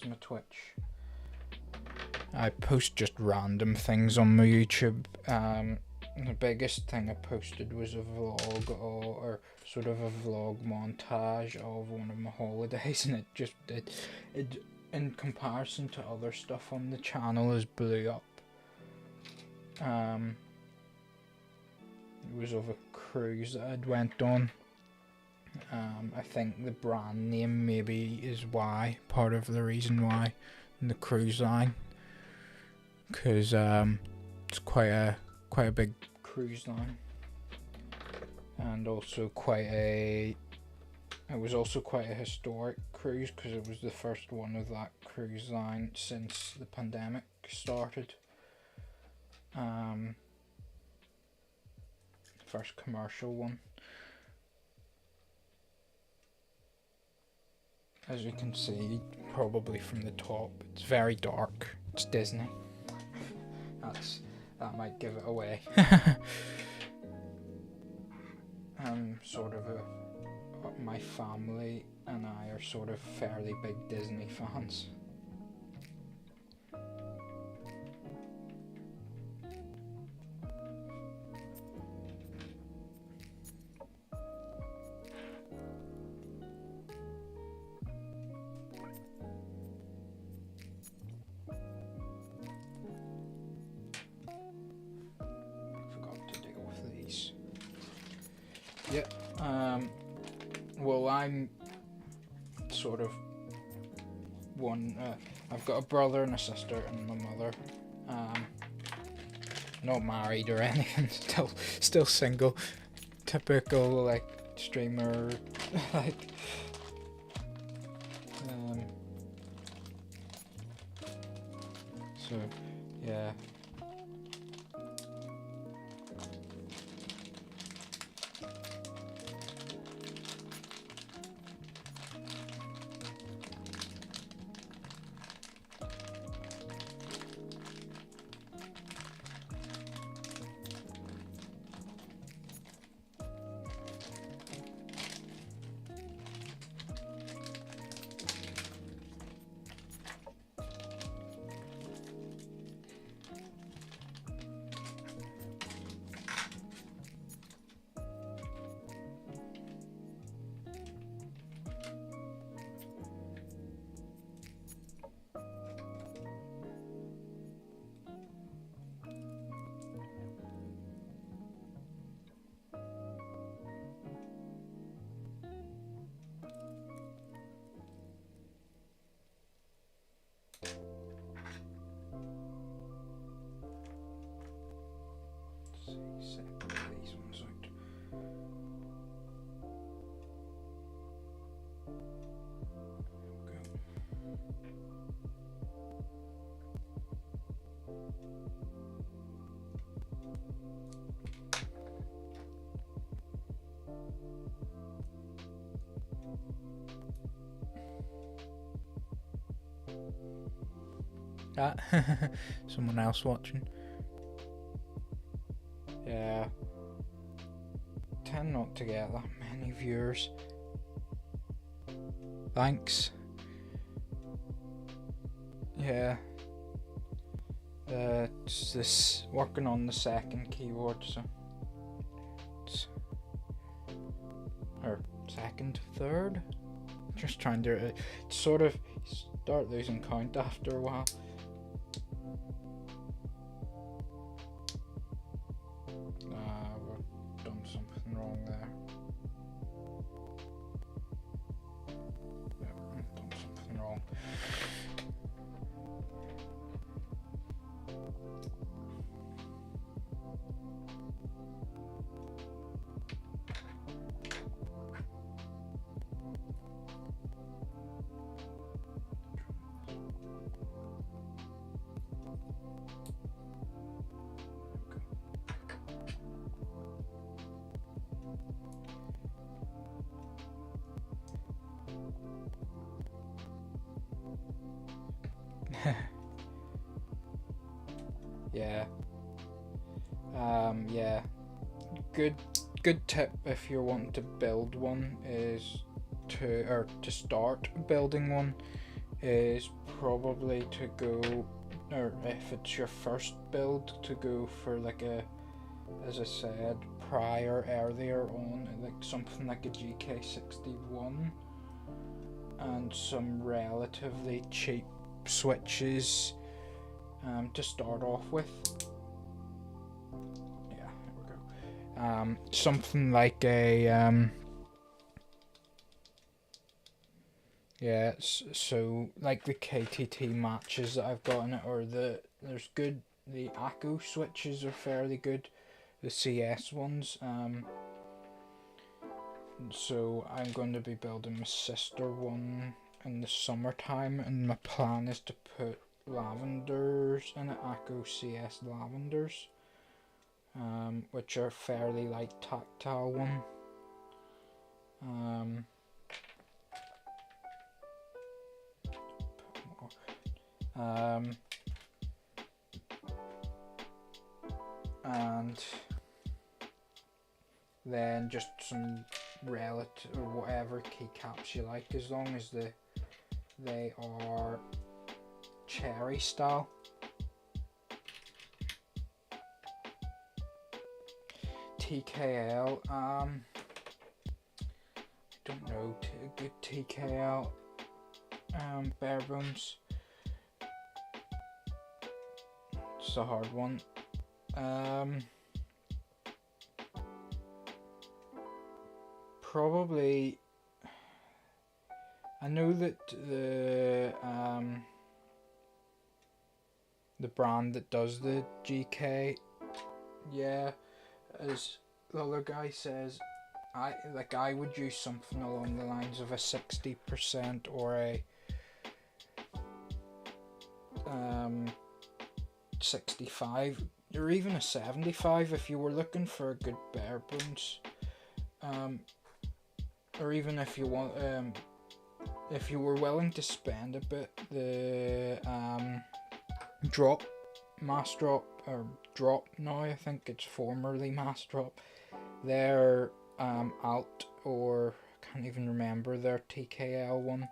my Twitch. I post just random things on my YouTube. The biggest thing I posted was a vlog, or sort of a vlog montage of one of my holidays, and it in comparison to other stuff on the channel has blew up. It was of a cruise that I'd went on. I think the brand name maybe is why, part of the reason why, the cruise line, because it's quite a big cruise line, and also it was also quite a historic cruise, because it was the first one of that cruise line since the pandemic started. First commercial one. As you can see, probably from the top, it's very dark. It's Disney. That might give it away. Sort of my family and I are sort of fairly big Disney fans. Yeah, well, I'm sort of I've got a brother and a sister and my mother. Not married or anything, still single. Typical, like, streamer, like, so, yeah. Ah, someone else watching. Yeah. Tend not to get that many viewers. Thanks. Yeah. It's this working on the second keyboard, so it's or second, third. Just trying to sort of start losing count after a while. We've done something wrong there. Yep, we've done something wrong. Yeah. Yeah. Good tip if you're wanting to build one is to start building one is probably to go, or if it's your first build, to go for like a, as I said earlier on, like something like a GK61 and some relatively cheap switches to start off with. Yeah, there we go. Something like a yeah, so like the KTT matches that I've got in it, or the Akko switches are fairly good, the CS ones. So I'm going to be building my sister one in the summertime, and my plan is to put lavenders in it, Akko CS lavenders, which are fairly light tactile one. And then just some relative or whatever keycaps you like, as long as they are cherry style. TKL, I don't know, good TKL bare bones. It's a hard one. Probably, I know that the brand that does the GK, yeah, as the other guy says, I would use something along the lines of a 60% or a 65 or even a 75 if you were looking for a good bare bones, or even if you want if you were willing to spend a bit, the Mass Drop or Drop now, I think it's formerly Mass Drop, their Alt, or I can't even remember their TKL one,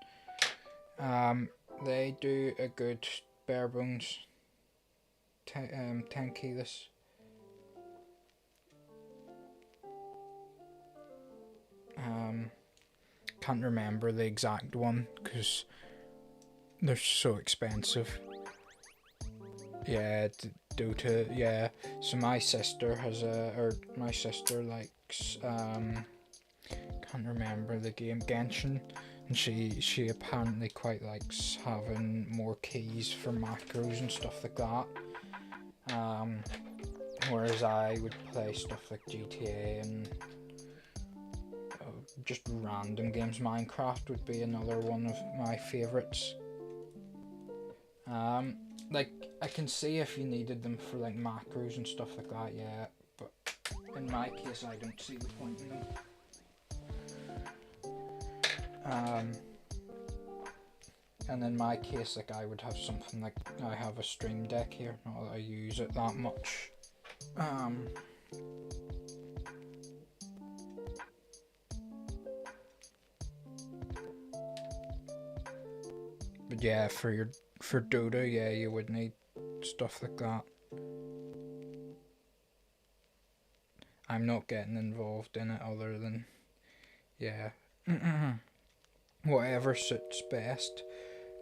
they do a good bare bones 10 keyless. Can't remember the exact one because they're so expensive. Yeah, due to, yeah. So my sister has my sister likes can't remember the game, Genshin, and she apparently quite likes having more keys for macros and stuff like that. Whereas I would play stuff like GTA and just random games. Minecraft would be another one of my favourites. Like, I can see if you needed them for like macros and stuff like that, yeah, but in my case I don't see the point in them. And in my case, like I would have something like I have a Stream Deck here, not that I use it that much. But yeah, for Dota, yeah, you would need stuff like that. I'm not getting involved in it other than, yeah, whatever suits best.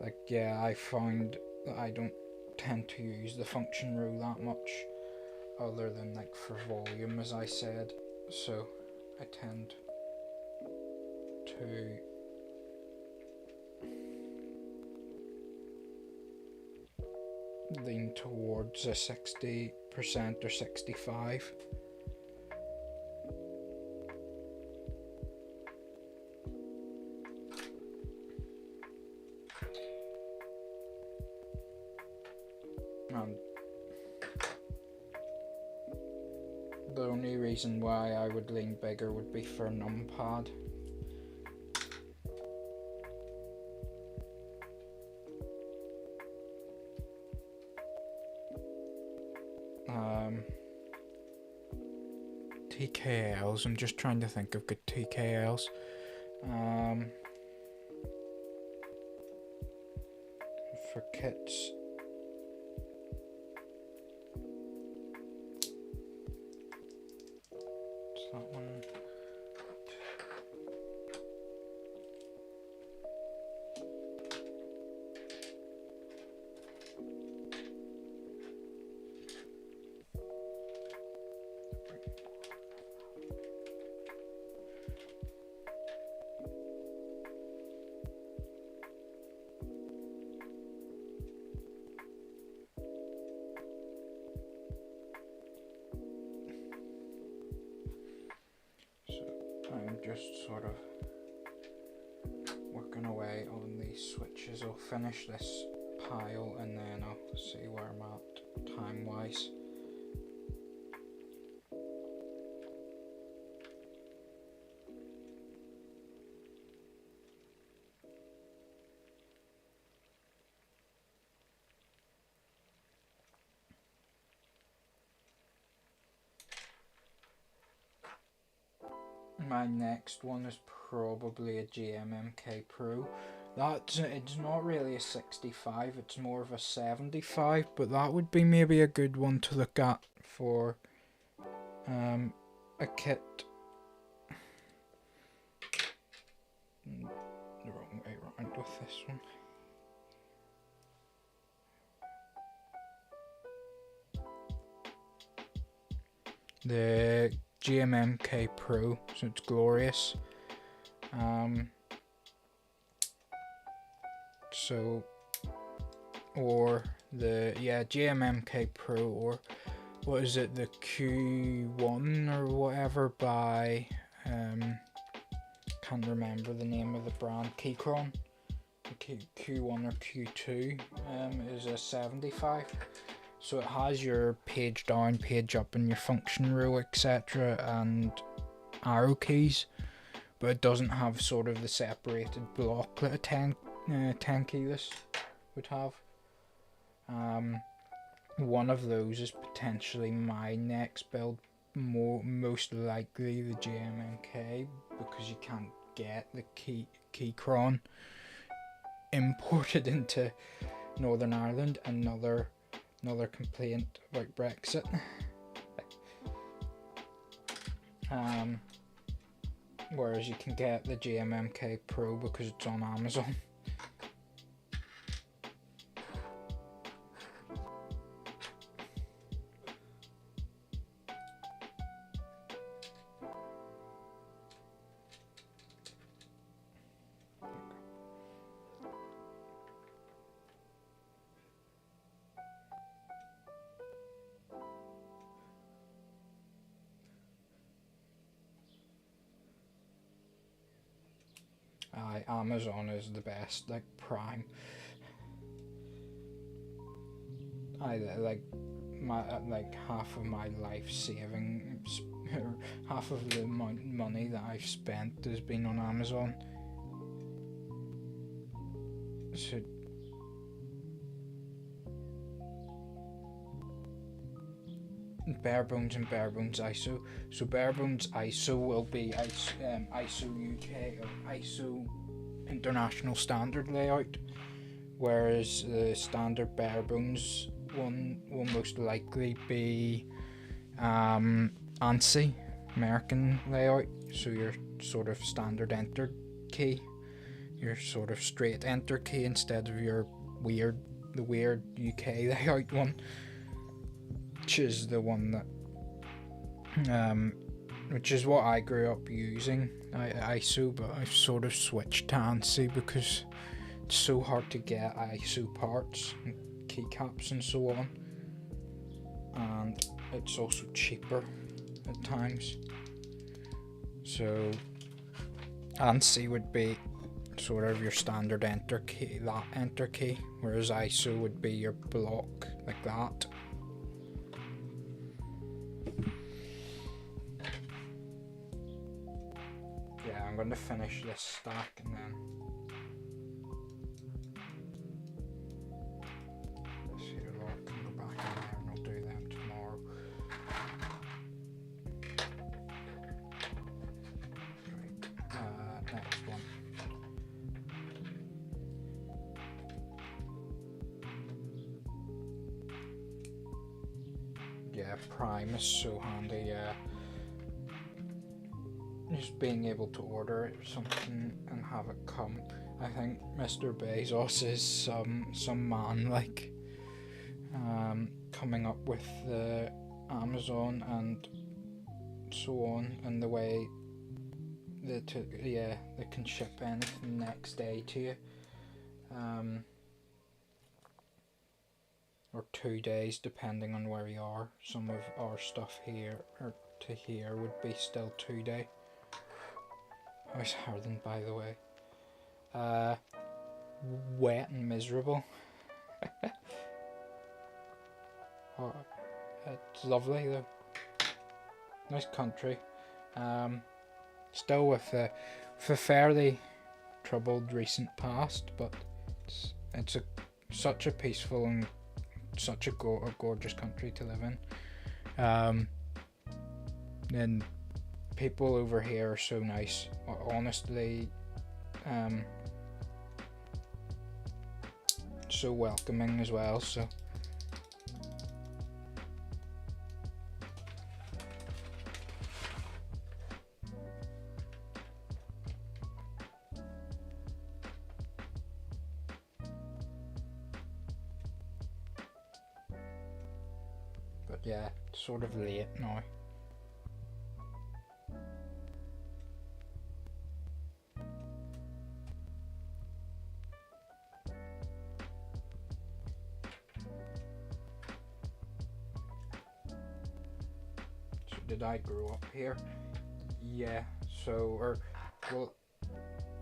Like, yeah, I found that I don't tend to use the function row that much, other than like for volume, as I said. So I tend to lean towards a 60% or 65. The only reason why I would lean bigger would be for a numpad. TKLs, I'm just trying to think of good TKLs. For kits. What's that one? I'm just sort of working away on these switches. I'll finish this pile and then I'll see where I'm at time wise. My next one is probably a GMMK Pro. It's not really a 65, it's more of a 75, but that would be maybe a good one to look at for a kit. The wrong way around with this one. The GMMK Pro, so it's glorious. Or the GMMK Pro, or what is it, the Q1 or whatever by can't remember the name of the brand, Keychron. The Q1 or Q2 is a 75. So it has your page down, page up, and your function row, etc., and arrow keys, but it doesn't have sort of the separated block that a 10 keyless would have. One of those is potentially my next build, most likely the GMMK, because you can't get the Keychron imported into Northern Ireland. Another complaint about Brexit. Whereas you can get the GMMK Pro because it's on Amazon. Amazon is the best, like Prime. I like half of my life savings, half of the money that I've spent has been on Amazon. So bare bones and bare bones ISO. So bare bones ISO will be ISO UK or ISO International Standard Layout, whereas the standard bare bones one will most likely be ANSI, American layout. So your sort of standard enter key, your sort of straight enter key instead of your weird UK layout one, which is the one that which is what I grew up using, ISO, but I've sort of switched to ANSI because it's so hard to get ISO parts and keycaps and so on, and it's also cheaper at times. So ANSI would be sort of your standard enter key, that enter key, whereas ISO would be your block like that. Yeah, I'm going to finish this stack and then let's see the lot can go back in there and I'll do them tomorrow. Right, next one. Yeah, Prime is so handy, yeah. Just being able to order something and have it come. I think Mr. Bezos is some man like coming up with the Amazon and so on, and the way they can ship anything next day to you, or 2 days depending on where you are. Some of our stuff here or to here would be still 2 day. How's Harden, by the way? Wet and miserable. Oh, it's lovely though. Nice country. Still with a fairly troubled recent past, but it's such a peaceful and such a gorgeous country to live in. And people over here are so nice, honestly, so welcoming as well, so but yeah, it's sort of late now. Did I grow up here? Yeah, well,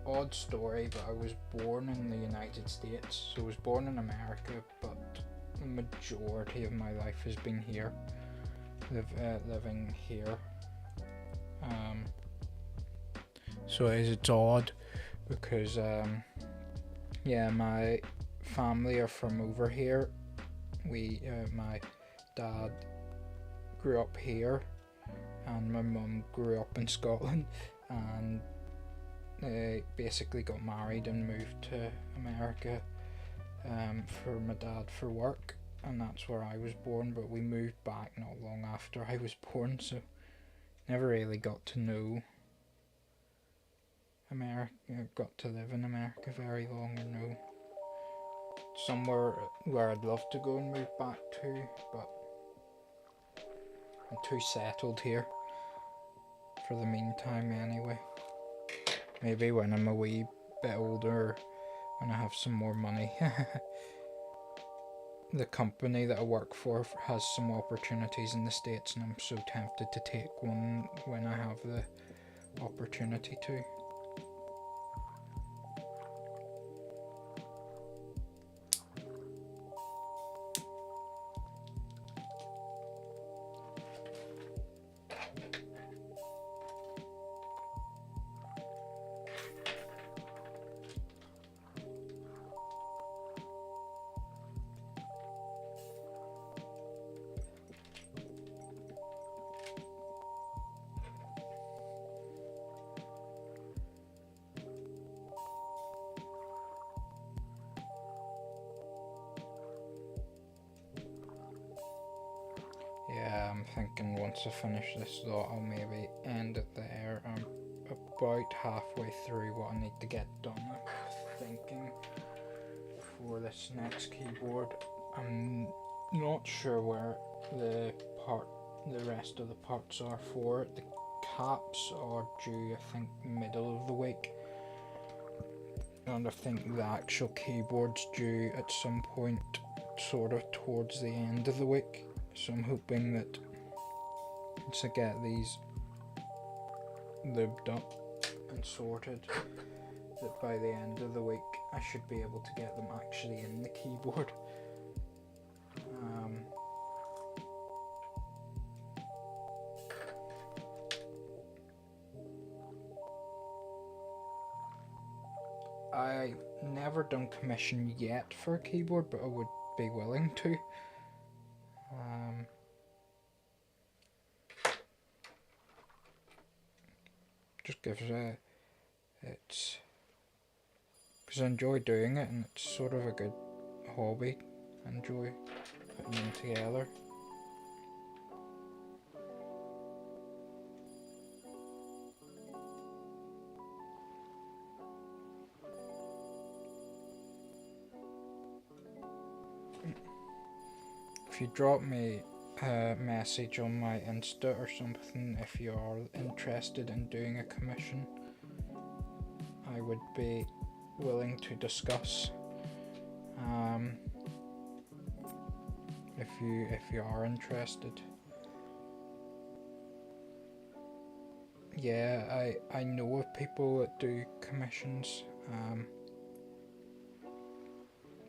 odd story, but I was born in the United States, so I was born in America, but the majority of my life has been here, living here. So it's odd because yeah, my family are from over here. My dad grew up here and my mum grew up in Scotland, and they basically got married and moved to America for my dad for work, and that's where I was born, but we moved back not long after I was born, so never really got to know America, got to live in America very long, or know somewhere where I'd love to go and move back to, but I'm too settled here for the meantime anyway. Maybe when I'm a wee bit older, when I have some more money. The company that I work for has some opportunities in the States, and I'm so tempted to take one when I have the opportunity to. yeah, I'm thinking once I finish this though, I'll maybe end it there. I'm about halfway through what I need to get done. I'm thinking for this next keyboard. I'm not sure where the rest of the parts are for it. The caps are due, I think, middle of the week. And I think the actual keyboard's due at some point sort of towards the end of the week. So I'm hoping that once I get these lubed up and sorted, that by the end of the week I should be able to get them actually in the keyboard. I never done commission yet for a keyboard, but I would be willing to. Just gives it's because I enjoy doing it, and it's sort of a good hobby. I enjoy putting them together. If you drop me a message on my Insta or something if you are interested in doing a commission, I would be willing to discuss. If you are interested. Yeah, I know of people that do commissions.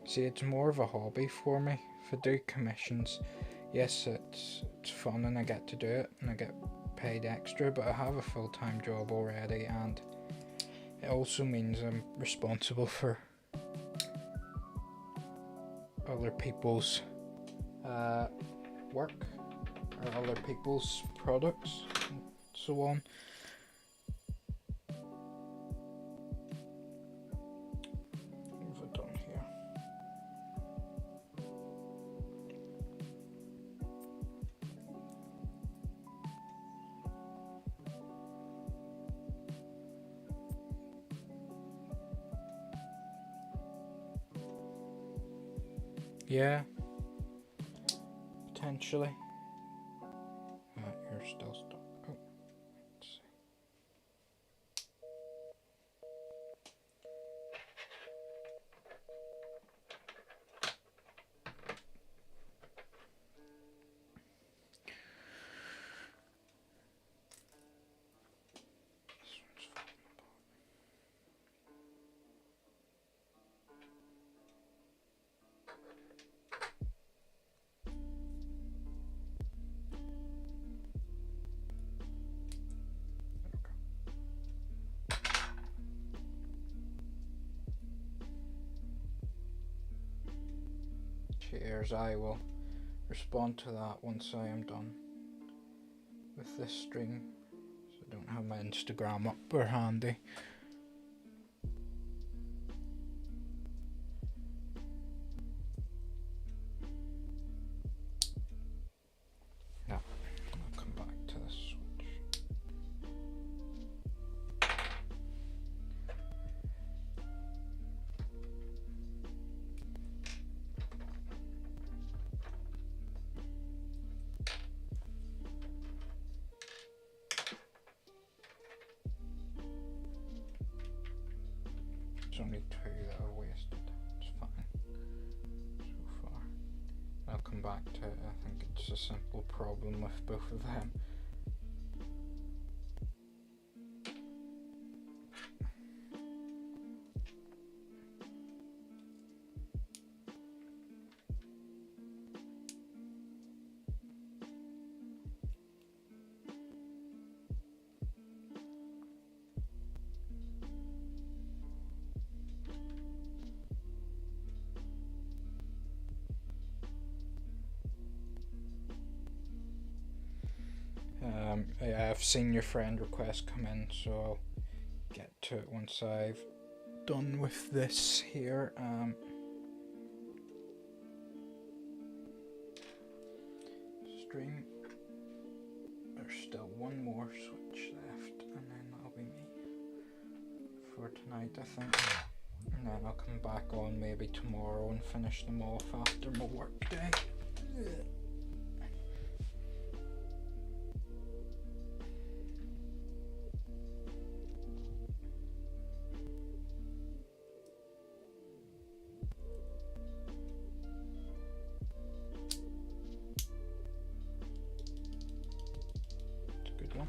See, it's more of a hobby for me. If I do commissions, yes, it's fun and I get to do it and I get paid extra, but I have a full-time job already, and it also means I'm responsible for other people's work or other people's products and so on. What have I done here? Yeah, potentially. You're still stuck. Oh, let's see. This one's falling apart. Cheers, I will respond to that once I am done with this stream. So I don't have my Instagram up or handy. No, I'll come back to this switch. It's only two that are wasted. It's fine so far. I'll come back to it. I think it's a simple problem with both of them. I've seen your friend request come in, so I'll get to it once I've done with this here. Stream. still one more switch left, and then that'll be me for tonight, I think. And then I'll come back on maybe tomorrow and finish them off after my work day. It's a good one.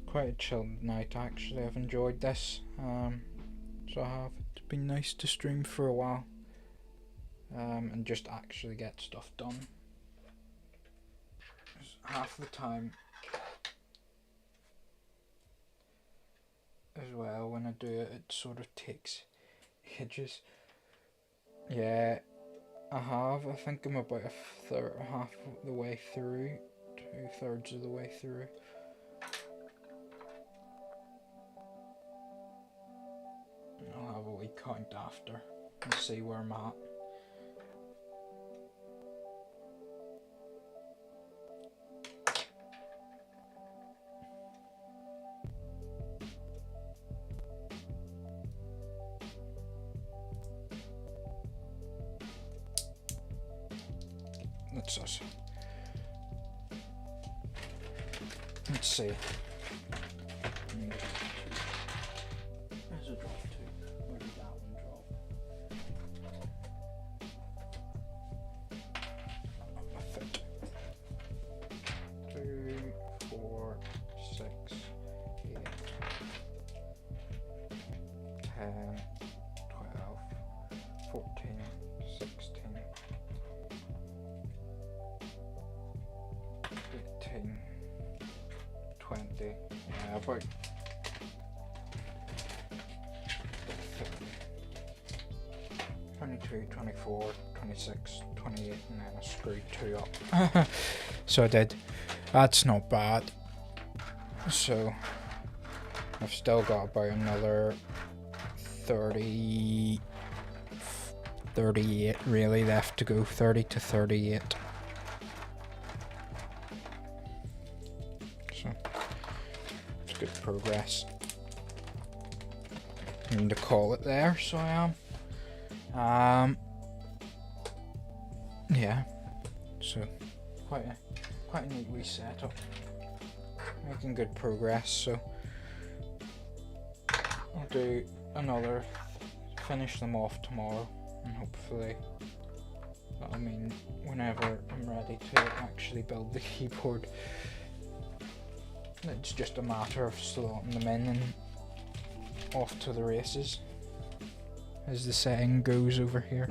Quite a chilled night actually. I've enjoyed this. So I have. It's been nice to stream for a while. And just actually get stuff done. 'Cause half the time as well when I do it, it sort of takes ages. Yeah, I have. I think I'm about half the way through, 2/3 of the way through. I'll have a wee count after and see where I'm at. Let's see. There's a drop too. Where did that one drop? On my foot. 2, 4, 6, 8, 10, 12, 14, 16, 18, 20, about 22, 24, 26, 28, and then I screwed 2 up. So I did. That's not bad. So I've still got about another 38 really left to go. 30 to 38. So it's good progress. I need to call it there, so I am. Yeah, so quite a neat wee setup, making good progress. So I'll do another, finish them off tomorrow, and hopefully that'll mean whenever I'm ready to actually build the keyboard, it's just a matter of slotting them in and off to the races, as the saying goes over here.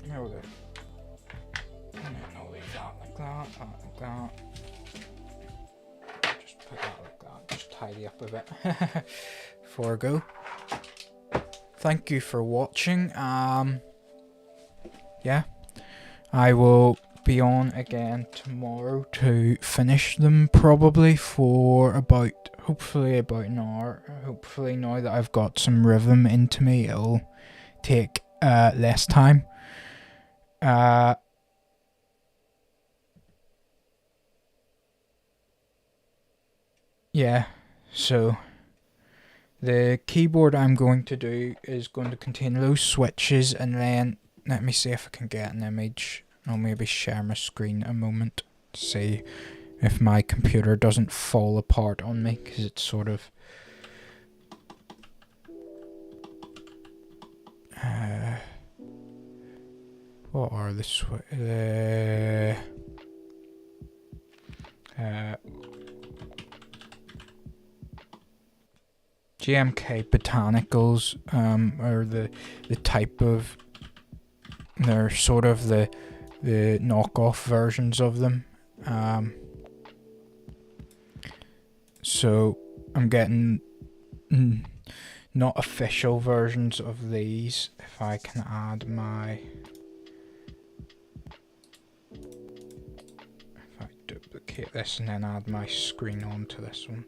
There we go. And then I'll leave that like that, that like that. Just put that like that, just tidy up a bit before I go. Thank you for watching. Yeah, I will be on again tomorrow to finish them, probably for hopefully about an hour. Hopefully now that I've got some rhythm into me, it'll take less time. Yeah, so the keyboard I'm going to do is going to contain those switches, and then let me see if I can get an image. I'll maybe share my screen a moment to see if my computer doesn't fall apart on me, because it's sort of what are the GMK Botanicals are the type of, they're sort of the knockoff versions of them. So I'm getting not official versions of these. If I can add my... If I duplicate this and then add my screen onto this one.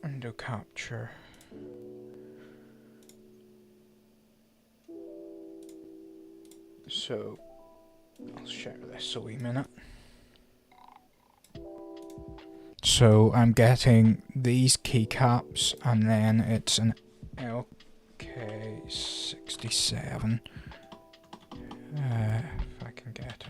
Window capture. So, I'll share this a wee minute. So I'm getting these keycaps, and then it's an LK67. If I can get it.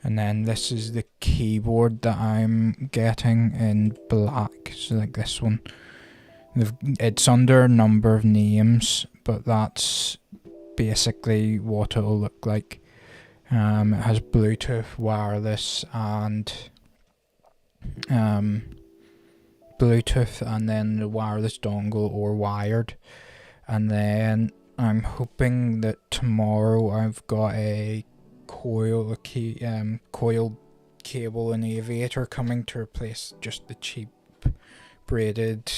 And then this is the keyboard that I'm getting in black, so like this one. It's under a number of names, but that's basically what it'll look like. It has Bluetooth, wireless, and Bluetooth, and then the wireless dongle or wired. And then I'm hoping that tomorrow I've got a coiled cable and aviator coming to replace just the cheap braided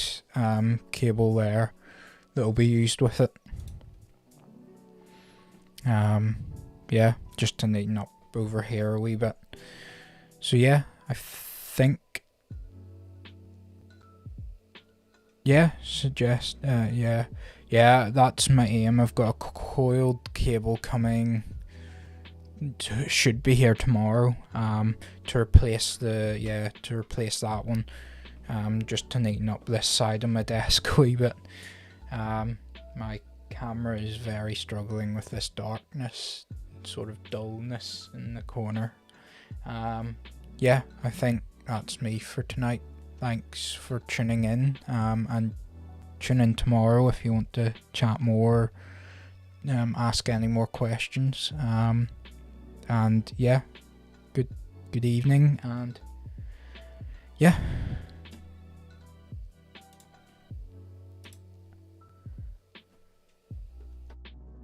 cable there that'll be used with it. Yeah, just to neaten up over here a wee bit. So yeah, I think, yeah, yeah, that's my aim. I've got a coiled cable coming, should be here tomorrow, to replace that one, just to neaten up this side of my desk a wee bit. My camera is very struggling with this darkness, sort of dullness in the corner. Yeah, I think that's me for tonight. Thanks for tuning in, and tune in tomorrow if you want to chat more, ask any more questions, and yeah, good evening, and yeah.